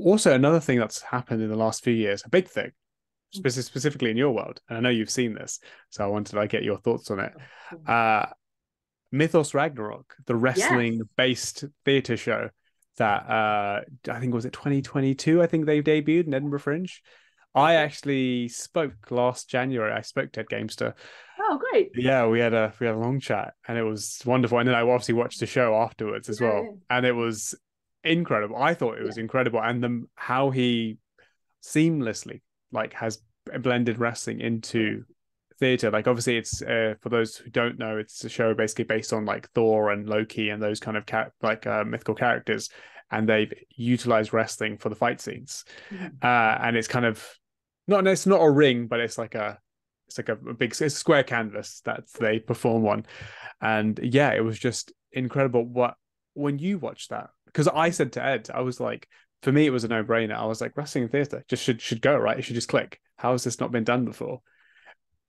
Also, another thing that's happened in the last few years, a big thing, specifically in your world, and I know you've seen this, so I wanted to get your thoughts on it. Mythos Ragnarok, the wrestling-based theatre show that I think, was it 2022? I think they debuted in Edinburgh Fringe. I actually spoke last January. I spoke to Ed Gamester. Oh, great! Yeah, we had a long chat, and it was wonderful. And then I obviously watched the show afterwards as well, and it was incredible. I thought it was incredible, and how he seamlessly has blended wrestling into theater. Like, obviously it's for those who don't know, it's a show basically based on like Thor and Loki and those kind of mythical characters, and they've utilized wrestling for the fight scenes. And it's kind of it's not a ring, but it's like a big square canvas that they perform on. And yeah, it was just incredible when you watch that, because I said to Ed, I was like, for me it was a no-brainer. I was like, wrestling theater just should go, right? It should just click. How has this not been done before?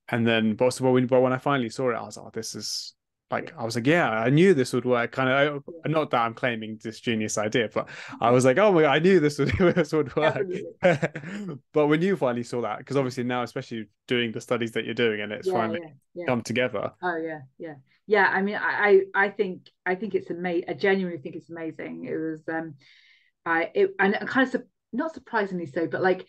And then, but when I finally saw it, I was like, oh, this is like, I was like, yeah, I knew this would work. Kind of, not that I'm claiming this genius idea, but I was like, oh my God, I knew this would work. But when you finally saw that, because obviously now, especially doing the studies that you're doing, and it's finally come together. Oh yeah. I mean, I think it's amazing. I genuinely think it's amazing. It was and kind of not surprisingly so, but like,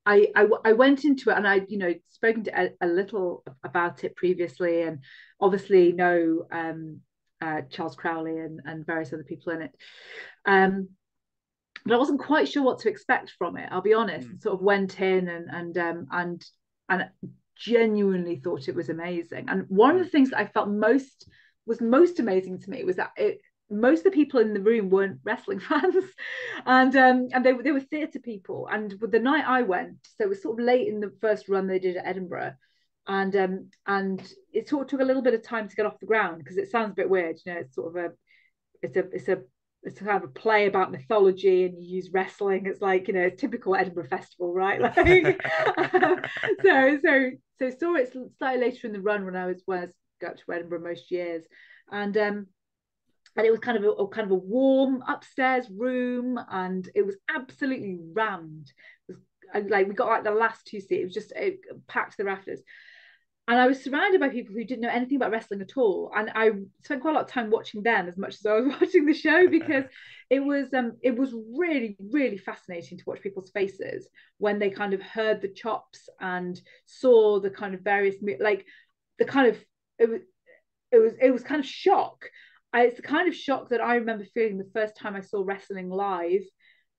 I went into it, and I spoken to a little about it previously, and obviously know Charles Crowley and various other people in it, but I wasn't quite sure what to expect from it, I'll be honest. Sort of went in and genuinely thought it was amazing. And one of the things that I felt most amazing to me was that most of the people in the room weren't wrestling fans, and they were theatre people. And the night I went, so it was sort of late in the first run they did at Edinburgh, and it sort of took a little bit of time to get off the ground, because it sounds a bit weird, it's sort of it's kind of a play about mythology, and you use wrestling. It's like, typical Edinburgh festival, right? Like, so saw it slightly later in the run when I got to Edinburgh most years, and it was kind of a warm upstairs room, and it was absolutely rammed. It was like, we got like the last two seats. It was just packed to the rafters. And I was surrounded by people who didn't know anything about wrestling at all. And I spent quite a lot of time watching them as much as I was watching the show, because it was really, really fascinating to watch people's faces when they kind of heard the chops and saw the kind of various, like the kind of, it was kind of shock. It's the kind of shock that I remember feeling the first time I saw wrestling live,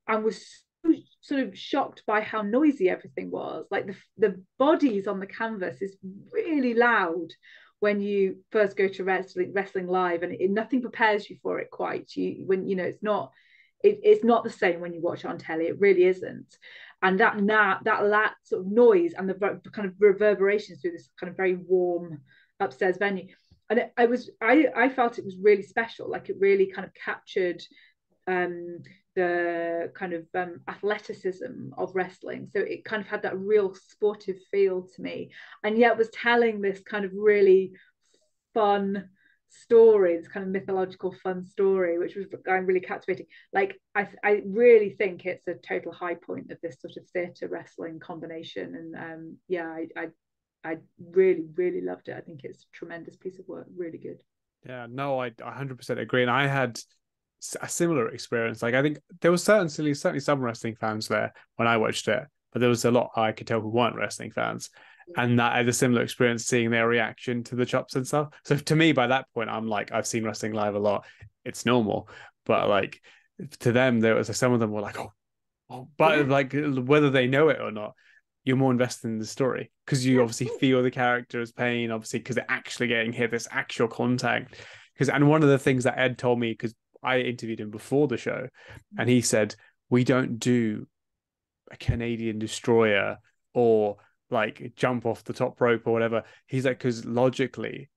and was so sort of shocked by how noisy everything was. Like the bodies on the canvas is really loud when you first go to wrestling live, and nothing prepares you for it quite. It's not the same when you watch it on telly. It really isn't. And that sort of noise and the kind of reverberations through this kind of very warm upstairs venue. And I felt it was really special. Like, it really kind of captured the kind of athleticism of wrestling. So it kind of had that real sportive feel to me, and yet was telling this kind of really fun story, this kind of mythological fun story, which was really captivating. Like, I really think it's a total high point of this sort of theatre wrestling combination. And I really, really loved it. I think it's a tremendous piece of work. Really good. Yeah, no, I 100% agree. And I had a similar experience. Like, I think there was certainly some wrestling fans there when I watched it, but there was a lot I could tell who weren't wrestling fans. and that I had a similar experience seeing their reaction to the chops and stuff. So to me, by that point, I'm like, I've seen wrestling live a lot. It's normal, but like to them, there was like, some of them were like, oh, but like whether they know it or not, you're more invested in the story because you obviously feel the character's pain, obviously because they're actually getting hit, this actual contact. Because and one of the things that Ed told me, because I interviewed him before the show, and he said we don't do a Canadian destroyer or like jump off the top rope or whatever. He's like, because logically,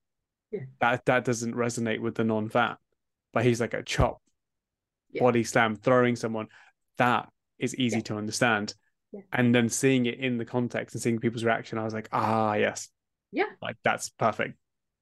that doesn't resonate with the non-fan. But he's like a chop, body slam, throwing someone, that is easy to understand. And then seeing it in the context and seeing people's reaction, I was like, yes, like that's perfect.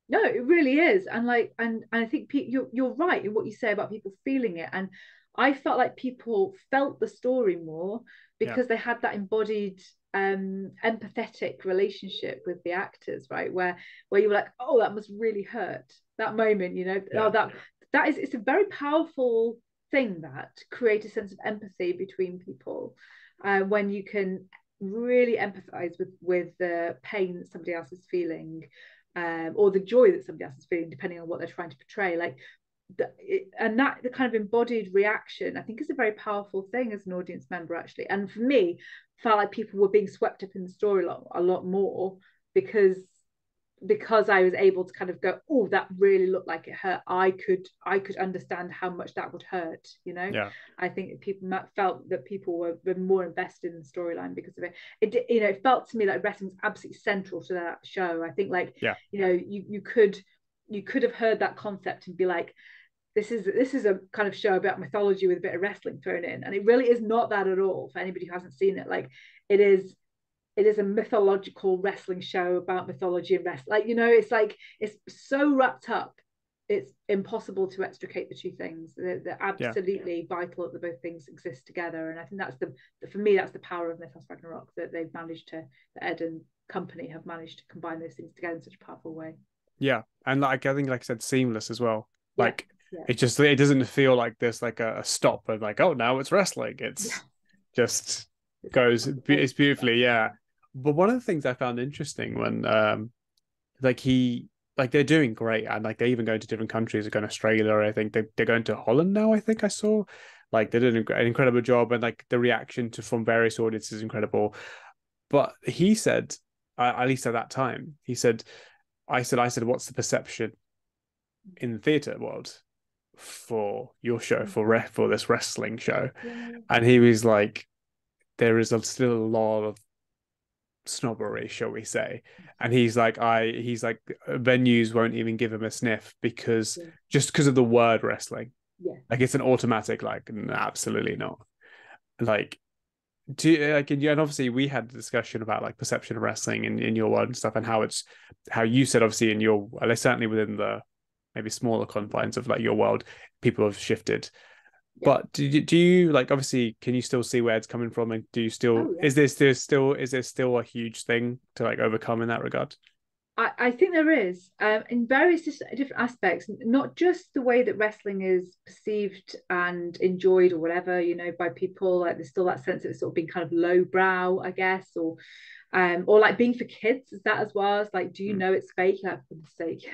No, it really is. And like, and I think you're right in what you say about people feeling it. And I felt like people felt the story more because they had that embodied empathetic relationship with the actors, right? Where you were like, oh, that must really hurt that moment, you know. Oh, that is, it's a very powerful thing, that create a sense of empathy between people when you can really empathize with the pain that somebody else is feeling, or the joy that somebody else is feeling, depending on what they're trying to portray. Like the kind of embodied reaction, I think, is a very powerful thing as an audience member, actually. And for me, felt like people were being swept up in the story a lot more because I was able to kind of go, oh, that really looked like it hurt. I could understand how much that would hurt, you know. I think people felt that people were more invested in the storyline because of it. It felt to me like wrestling was absolutely central to that show. I think, like, you know, you could have heard that concept and be like, this is a kind of show about mythology with a bit of wrestling thrown in, and it really is not that at all. For anybody who hasn't seen it, like, it is a mythological wrestling show about mythology and wrestling. Like, you know, it's like, it's so wrapped up, it's impossible to extricate the two things. They're absolutely vital that the both things exist together. And I think that's for me, that's the power of Mythos Ragnarok, that they've managed to, the Ed and company have managed to combine those things together in such a powerful way. And like, I think, like I said, seamless as well. Like it doesn't feel like there's like a stop and like, oh, now it's wrestling. It's just goes, it's beautifully. But one of the things I found interesting when they're doing great, and like they even go to different countries. They're going to Australia, I think they're going to Holland now. I think I saw, like, they did an incredible job, and like the reaction from various audiences is incredible. But he said, at least at that time, he said, I said, what's the perception in the theatre world for your show, for this wrestling show? And he was like, there is still a lot of snobbery, shall we say. And he's like, venues won't even give him a sniff because just because of the word wrestling. Like, it's an automatic, like, absolutely not. Like, and obviously we had a discussion about like perception of wrestling in your world and stuff, and how you said, obviously, in your, certainly within the maybe smaller confines of like your world, people have shifted. But do you like, obviously, can you still see where it's coming from, and do you still is there still a huge thing to like overcome in that regard? I think there is, in various different aspects, not just the way that wrestling is perceived and enjoyed or whatever, you know, by people. Like, there's still that sense of it sort of being kind of lowbrow, I guess, or like being for kids, is that as well as like, do you know it's fake? Like, for the sake,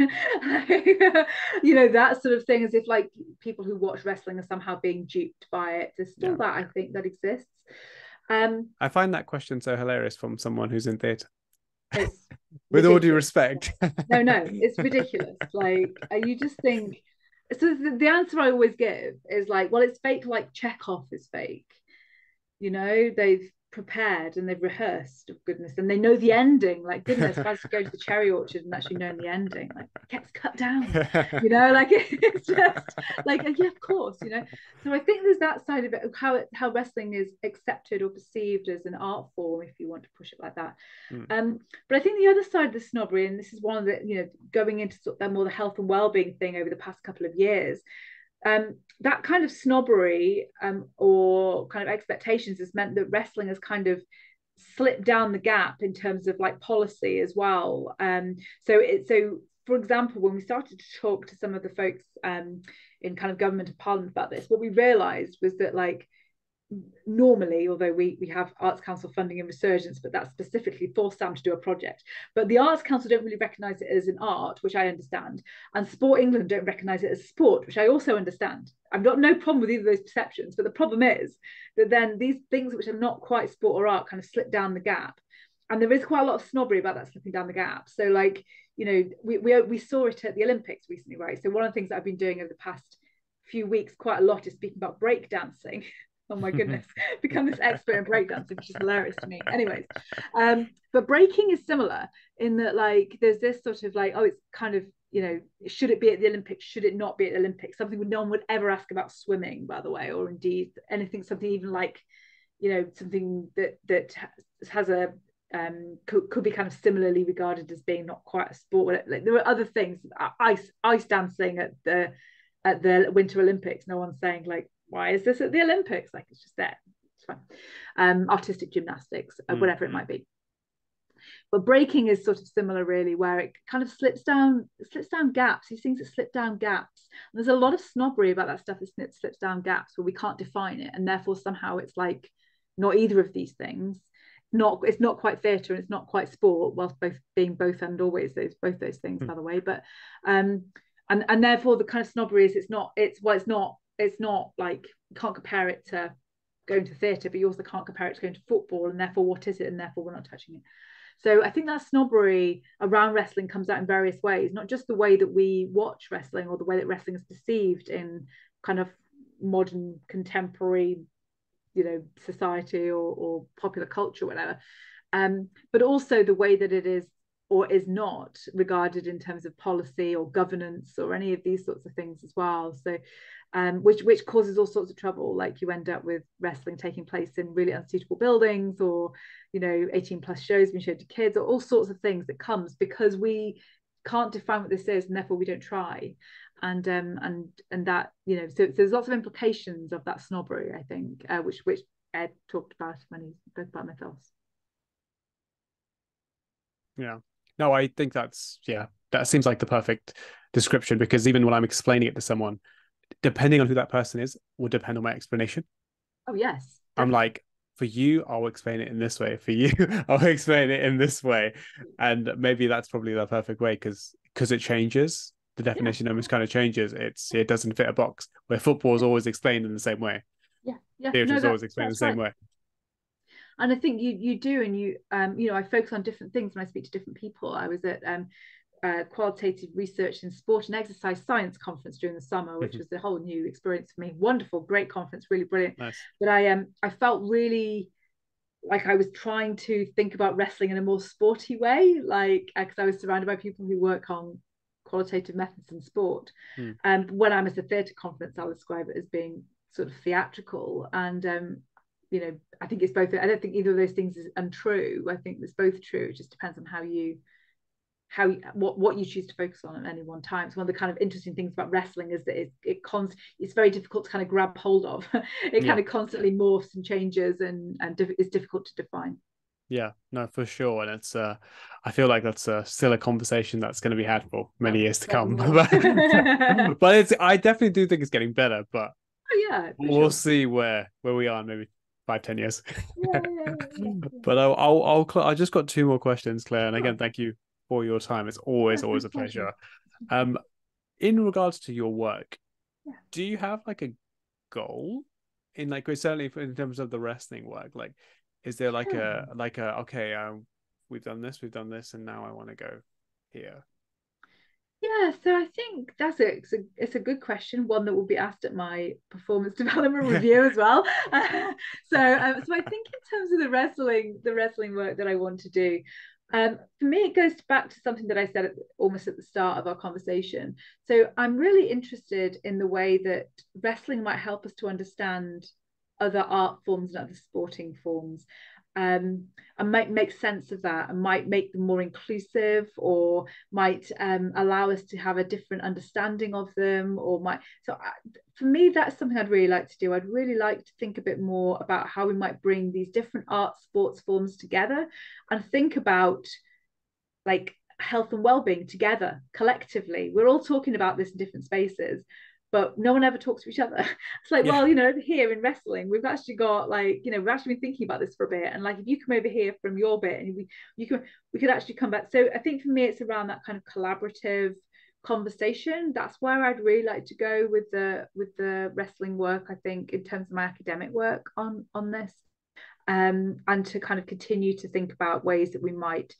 you know, that sort of thing, as if like people who watch wrestling are somehow being duped by it. There's still that, I think, that exists. I find that question so hilarious from someone who's in theatre. It's with all due respect. No, it's ridiculous. Like, you just think, so the answer I always give is like, well, it's fake, like Chekhov is fake. You know, they've prepared and they've rehearsed, goodness, and they know the ending. Like, goodness, if I was to go to the cherry orchard and actually know the ending, like, it gets cut down, you know, like, it's just like, of course, you know. So I think there's that side of it, of how wrestling is accepted or perceived as an art form, if you want to push it like that. But I think the other side of the snobbery, and this is one of the, you know, going into sort of more the health and well-being thing over the past couple of years, that kind of snobbery or kind of expectations has meant that wrestling has kind of slipped down the gap in terms of like policy as well. So for example, when we started to talk to some of the folks in kind of government and parliament about this, what we realized was that, like, normally, although we have Arts Council funding in Resurgence, but that's specifically for Sam to do a project. But the Arts Council don't really recognise it as an art, which I understand, and Sport England don't recognise it as sport, which I also understand. I've got no problem with either of those perceptions, but the problem is that then these things which are not quite sport or art kind of slip down the gap. And there is quite a lot of snobbery about that slipping down the gap. So, like, you know, we saw it at the Olympics recently, right? So one of the things that I've been doing over the past few weeks quite a lot is speaking about breakdancing. Oh my goodness, become this expert in breakdancing, which is hilarious to me. Anyways, but breaking is similar in that, like, there's this sort of like, oh, it's kind of, you know, should it be at the Olympics? Should it not be at the Olympics? Something no one would ever ask about swimming, by the way, or indeed anything, something even like, you know, something that has a could be kind of similarly regarded as being not quite a sport. Like, there are other things, ice dancing at the Winter Olympics. No one's saying like, why is this at the Olympics? Like, it's just there. It's fine. Artistic gymnastics, whatever it might be. But breaking is sort of similar, really, where it kind of slips down gaps. These things that slip down gaps. And there's a lot of snobbery about that stuff that slips down gaps where we can't define it, and therefore somehow it's like not either of these things. It's not quite theatre and it's not quite sport, whilst both being both and always both those things, by the way. But and therefore the kind of snobbery is it's not like, you can't compare it to going to theatre, but you also can't compare it to going to football, and therefore what is it, and therefore we're not touching it. So I think that snobbery around wrestling comes out in various ways, not just the way that we watch wrestling or the way that wrestling is perceived in kind of modern contemporary, you know, society or popular culture, whatever, but also the way that it is or is not regarded in terms of policy or governance or any of these sorts of things as well. So which causes all sorts of trouble. Like, you end up with wrestling taking place in really unsuitable buildings, or, you know, 18+ shows being showed to kids, or all sorts of things that comes because we can't define what this is, and therefore we don't try. And that, you know, so there's lots of implications of that snobbery, I think, which Ed talked about when he spoke about mythos. Yeah. No, I think that seems like the perfect description, because even when I'm explaining it to someone, depending on who that person is, will depend on my explanation. Oh, yes. Definitely. I'm like, for you, I'll explain it in this way. For you, I'll explain it in this way. And maybe that's probably the perfect way, because it changes. The definition almost kind of changes. It doesn't fit a box, where football is always explained in the same way. Yeah. Theatre is always explained in the same way. And I think you do, and you know, I focus on different things when I speak to different people. I was at qualitative research in sport and exercise science conference during the summer, which was a whole new experience for me. Wonderful, great conference, really brilliant. Nice. But I felt really like I was trying to think about wrestling in a more sporty way, like, because I was surrounded by people who work on qualitative methods in sport. When I'm at a theatre conference, I'll describe it as being sort of theatrical. And you know, I think it's both. I don't think either of those things is untrue. I think it's both true. It just depends on what you choose to focus on at any one time. So one of the kind of interesting things about wrestling is that it's very difficult to kind of grab hold of. It kind of constantly morphs and changes, and it's difficult to define. Yeah, no, for sure. And it's I feel like that's still a conversation that's going to be had for many years to come. But I definitely do think it's getting better. But we'll see where we are in maybe 5-10 years. But I just got 2 more questions, Claire. And again, thank you for your time. It's always a pleasure. In regards to your work, do you have like a goal in, like, certainly in terms of the wrestling work? Like, is there like a okay, we've done this, and now I want to go here? Yeah, so I think it's a good question, one that will be asked at my performance development review as well. So I think in terms of the wrestling work that I want to do, for me, it goes back to something that I said almost at the start of our conversation. So I'm really interested in the way that wrestling might help us to understand other art forms and other sporting forms, and might make sense of that, and might make them more inclusive, or might allow us to have a different understanding of them, for me, that's something I'd really like to do. I'd really like to think a bit more about how we might bring these different sports forms together, and think about, like, health and well-being together collectively. We're all talking about this in different spaces, but no one ever talks to each other. It's like, Yeah. well, you know, over here in wrestling, we've actually got like, you know, we've actually been thinking about this for a bit. And like, if you come over here from your bit and we could actually come back. So I think for me, it's around that kind of collaborative conversation. That's where I'd really like to go with the wrestling work, I think, in terms of my academic work on this. And to kind of continue to think about ways that we might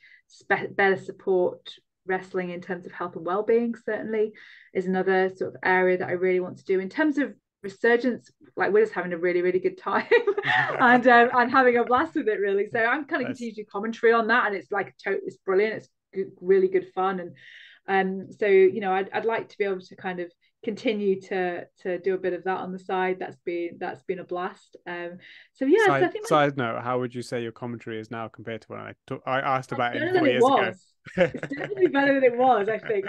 better support wrestling in terms of health and well-being, certainly is another sort of area that I really want to do. In terms of Resurgence, like we're just having a really, really good time and having a blast with it, really. So I'm kind of continuing to do commentary on that, and it's like it's brilliant. It's really good fun. And so, you know, I'd like to be able to kind of continue to do a bit of that on the side. That's been a blast. So yeah, so I think side note, how would you say your commentary is now compared to when I asked about it 4 years ago? It's definitely better than it was, I think.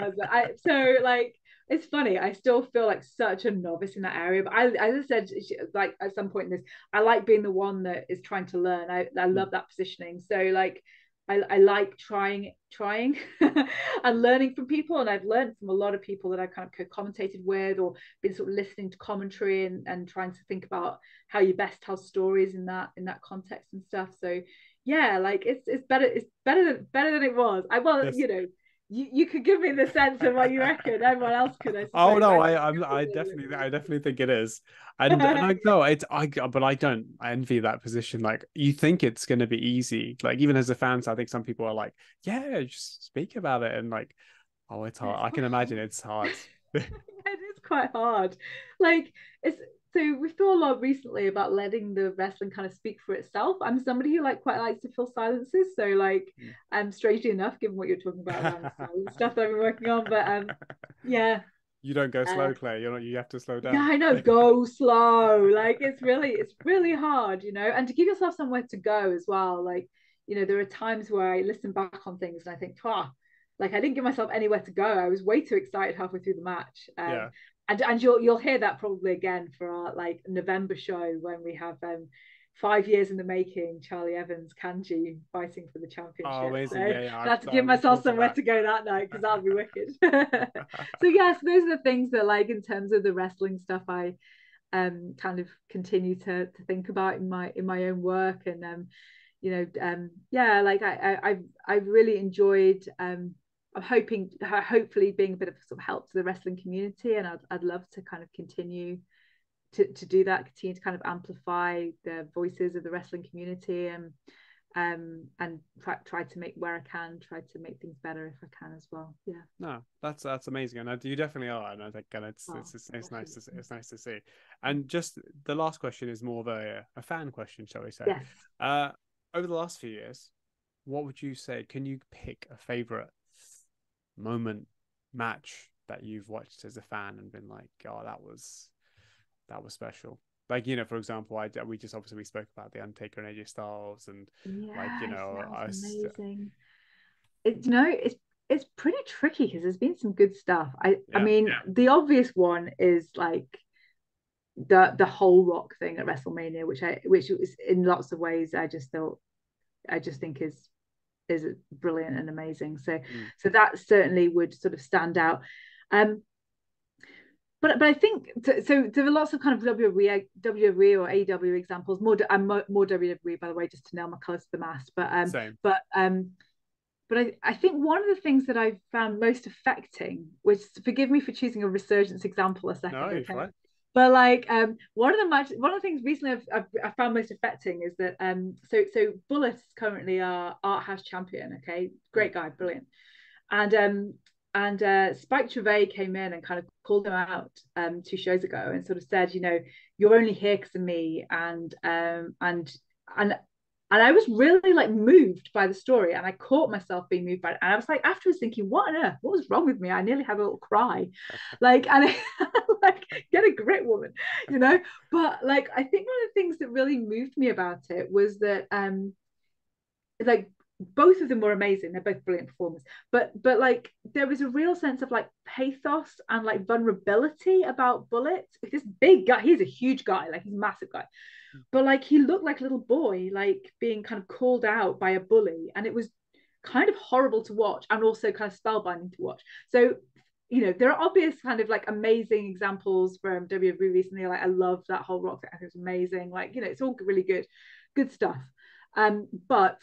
So like, it's funny, I still feel like such a novice in that area, but as I said, like at some point in this, I like being the one that is trying to learn. I love that positioning. So like, I like trying and learning from people, and I've learned from a lot of people that I kind of co-commentated with, or been sort of listening to commentary and trying to think about how you best tell stories in that context and stuff. So yeah, like it's better than it was. Yes. You know, you could give me the sense of what you reckon. Everyone else could, I suppose. Oh no, I definitely think it is, and I know it's but I don't envy that position. Like, you think it's going to be easy, like even as a fan, so I think some people are like, yeah, just speak about it, and like, oh, it's hard. I can imagine it's hard. It is quite hard. Like, it's so we've thought a lot recently about letting the wrestling kind of speak for itself. I'm somebody who like quite likes to fill silences. So like, strangely enough, given what you're talking about around the silence stuff that I've been working on, but yeah. You don't go slow, Claire. You're not. You have to slow down. Yeah, I know. Go slow. Like it's really hard, you know, and to give yourself somewhere to go as well. Like, you know, there are times where I listen back on things and I think, like I didn't give myself anywhere to go. I was way too excited halfway through the match. Yeah. And you'll hear that probably again for our like November show when we have 5 years in the making, Charlie Evans, Kanji fighting for the championship. Oh, amazing. So yeah. I have to give myself somewhere to go that night because that'll be wicked. So yes, those are the things that, like, in terms of the wrestling stuff, I kind of continue to think about in my own work. And you know, yeah, like I've really enjoyed I'm hopefully being a bit of sort of help to the wrestling community, and I'd love to kind of continue to do that, continue to kind of amplify the voices of the wrestling community, and try to make where I can, try to make things better if I can as well. Yeah. No, that's amazing, and you definitely are, and I think it's nice to see. And just the last question is more of a fan question, shall we say? Yes. Over the last few years, what would you say? Can you pick a favorite moment, match that you've watched as a fan and been like, oh, that was special? Like, you know, for example, we just obviously spoke about the Undertaker and AJ Styles, and like, you know, amazing. You know, it's pretty tricky because there's been some good stuff. I mean, the obvious one is like the whole Rock thing at WrestleMania, which is in lots of ways I just think is brilliant and amazing. So that certainly would sort of stand out. But I think so. There are lots of kind of WWE or AEW examples. More WWE, by the way, just to nail my colours to the mast. But I think one of the things that I found most affecting, which, forgive me for choosing a Resurgence example a second, okay? But like one of the things recently I found most affecting is that so Bullet is currently our Art House champion. Okay, great guy, brilliant, and Spike Trevay came in and kind of called him out 2 shows ago and sort of said, you know, you're only here because of me, and I was really like moved by the story, and I caught myself being moved by it, and I was like afterwards thinking, what on earth, what was wrong with me? I nearly had a little cry, like, and like, get a grip, woman, you know. But like, I think one of the things that really moved me about it was that like both of them were amazing, they're both brilliant performers, but like there was a real sense of like pathos and like vulnerability about Bullet. This big guy, he's a huge guy, like he's a massive guy, but like he looked like a little boy, like being kind of called out by a bully, and it was kind of horrible to watch and also kind of spellbinding to watch. So you know, there are obvious kind of like amazing examples from WWE recently. Like I love that whole Rock. I think it was amazing. Like, you know, it's all really good stuff. But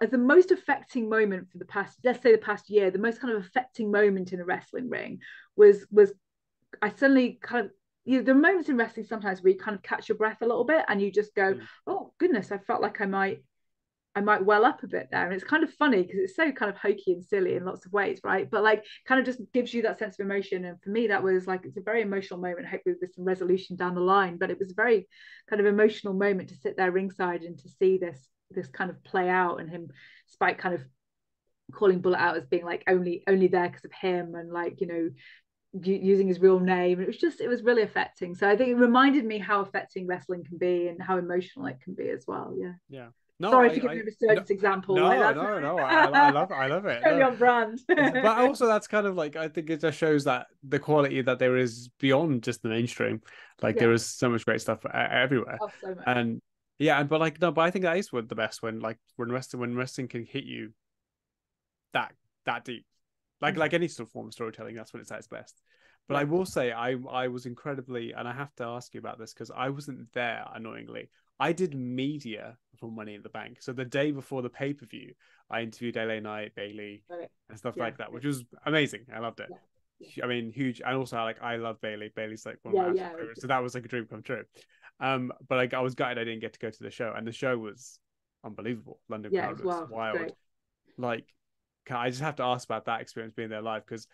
as the most affecting moment for the past, let's say the past year, the most kind of affecting moment in a wrestling ring was I suddenly kind of, you know, the moments in wrestling sometimes where you kind of catch your breath a little bit and you just go, oh goodness, I felt like I might well up a bit there. And it's kind of funny because it's so kind of hokey and silly in lots of ways, right? But like kind of just gives you that sense of emotion. And for me, that was like, it's a very emotional moment. Hopefully there's some resolution down the line, but it was a very kind of emotional moment to sit there ringside and to see this kind of play out, and him, Spike kind of calling Bullet out as being like only there because of him, and like, you know, using his real name. It was really affecting. So I think it reminded me how affecting wrestling can be and how emotional it can be as well. Yeah. No, Sorry for giving a resurgence example. No, like that's no. I love it. totally No. on brand. But also that's kind of like, I think it just shows that the quality that there is beyond just the mainstream. Like there is so much great stuff everywhere. Oh, so much. And yeah, but like no, but I think that is what the best when wrestling can hit you that deep. Like any sort of form of storytelling, that's when it's at its best. But I will say I was incredibly, and I have to ask you about this because I wasn't there, annoyingly. I did media for Money in the Bank. So the day before the pay-per-view, I interviewed LA Knight, Bailey, and stuff like that, which was amazing. I loved it. I mean, huge. And also, I love Bailey. Bailey's like one of my favorites. So that was like a dream come true. But like I was gutted I didn't get to go to the show. And the show was unbelievable. London crowd was wild. Like, I just have to ask about that experience being there live, because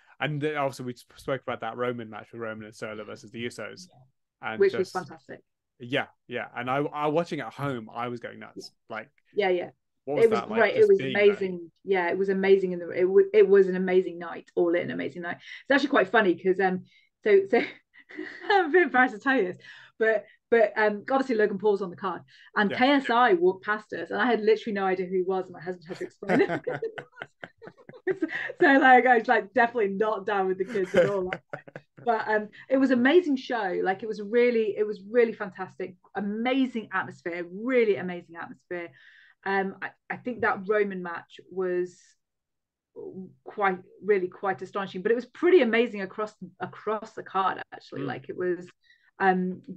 also we spoke about that Roman match with Roman and Solo versus the Usos, and which was fantastic. Yeah, and I watching at home, I was going nuts. Like, what was that great. Like, it was amazing. There? It was amazing, and it was an amazing night, all in amazing night. It's actually quite funny because so I'm a bit embarrassed to tell you this, but obviously Logan Paul's on the card, and KSI walked past us, and I had literally no idea who he was, and my husband had to explain it. So like I was like definitely not down with the kids at all. But it was an amazing show. Like it was really fantastic, amazing atmosphere, really amazing atmosphere. I think that Roman match was quite astonishing, but it was pretty amazing across the card actually. Like it was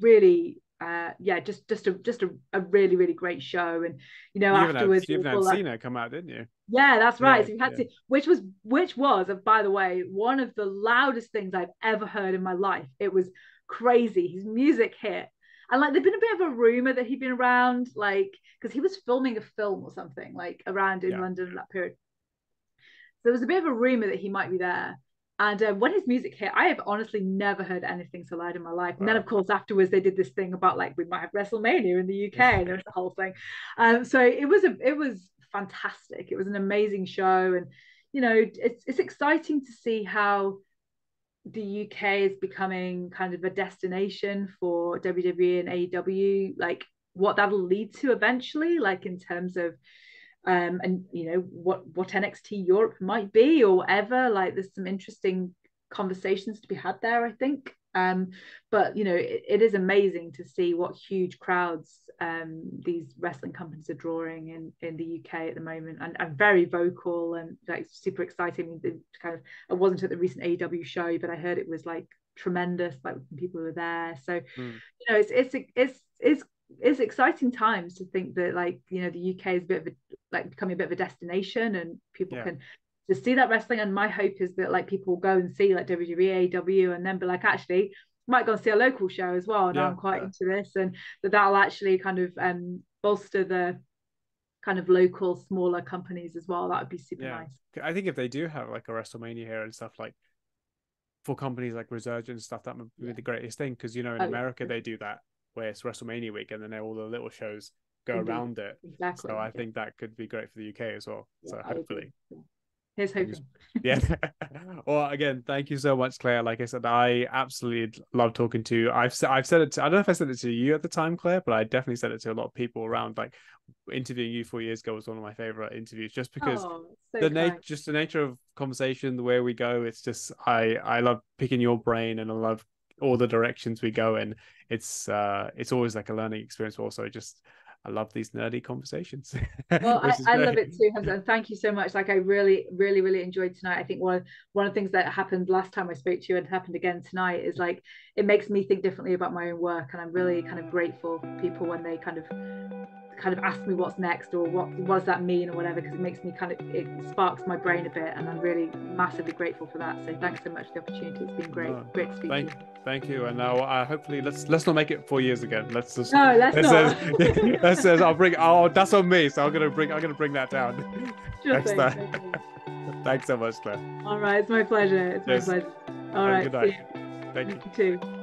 really just a really great show. And you know, afterwards you even had Cena come out, didn't you? Yeah, that's right. So you had to, which was, by the way, one of the loudest things I've ever heard in my life. It was crazy. His music hit. And like there'd been a bit of a rumor that he'd been around, like, because he was filming a film or something, like around in London in that period. So there was a bit of a rumor that he might be there. And when his music hit, I have honestly never heard anything so loud in my life. And then, of course, afterwards they did this thing about like we might have WrestleMania in the UK, and there was the whole thing. So it was fantastic. It was an amazing show, and you know, it's exciting to see how the UK is becoming kind of a destination for WWE and AEW. Like what that'll lead to eventually, like in terms of. And you know what NXT Europe might be or whatever. Like there's some interesting conversations to be had there, I think. But you know, it is amazing to see what huge crowds these wrestling companies are drawing in the UK at the moment, and very vocal and like super exciting. I wasn't at the recent AEW show, but I heard it was like tremendous, like people who were there. So you know, it's exciting times to think that, like, you know, the UK is a bit of a, like, becoming a bit of a destination, and people can just see that wrestling. And my hope is that like people will go and see like WWE, AEW, and then be like, actually might go and see a local show as well, and I'm quite into this, and that'll actually kind of bolster the kind of local smaller companies as well. That would be super nice. I think if they do have like a WrestleMania here and stuff, like for companies like Resurgence stuff, that would be the greatest thing, because you know in America they do that where it's WrestleMania week and then all the little shows go around it. Exactly. So I think that could be great for the UK as well. So hopefully. Here's hoping. Yeah. Well, again, thank you so much, Claire. Like I said, I absolutely love talking to you. I've said it to, I don't know if I said it to you at the time, Claire, but I definitely said it to a lot of people around. Like interviewing you 4 years ago was one of my favorite interviews, just because the nature of conversation, the way we go, it's just I love picking your brain, and I love all the directions we go in. It's always like a learning experience also. Just I love these nerdy conversations. Well, Which is I great. love it too, Hamza, and thank you so much. Like, I really, really, really enjoyed tonight. I think one of the things that happened last time I spoke to you and happened again tonight is like it makes me think differently about my own work, and I'm really kind of grateful for people when they kind of ask me what's next or what does that mean or whatever, because it makes me it sparks my brain a bit, and I'm really massively grateful for that. So thanks so much for the opportunity. It's been great to speak to you. Thank you. And now hopefully let's not make it 4 years again. Let's just let's not. Let's says that's on me. So I'm gonna bring that down. Sure Next thing. time. Thanks so much, Claire. All right, it's my pleasure. It's my pleasure. All right, good night. see you. Thank you. You too.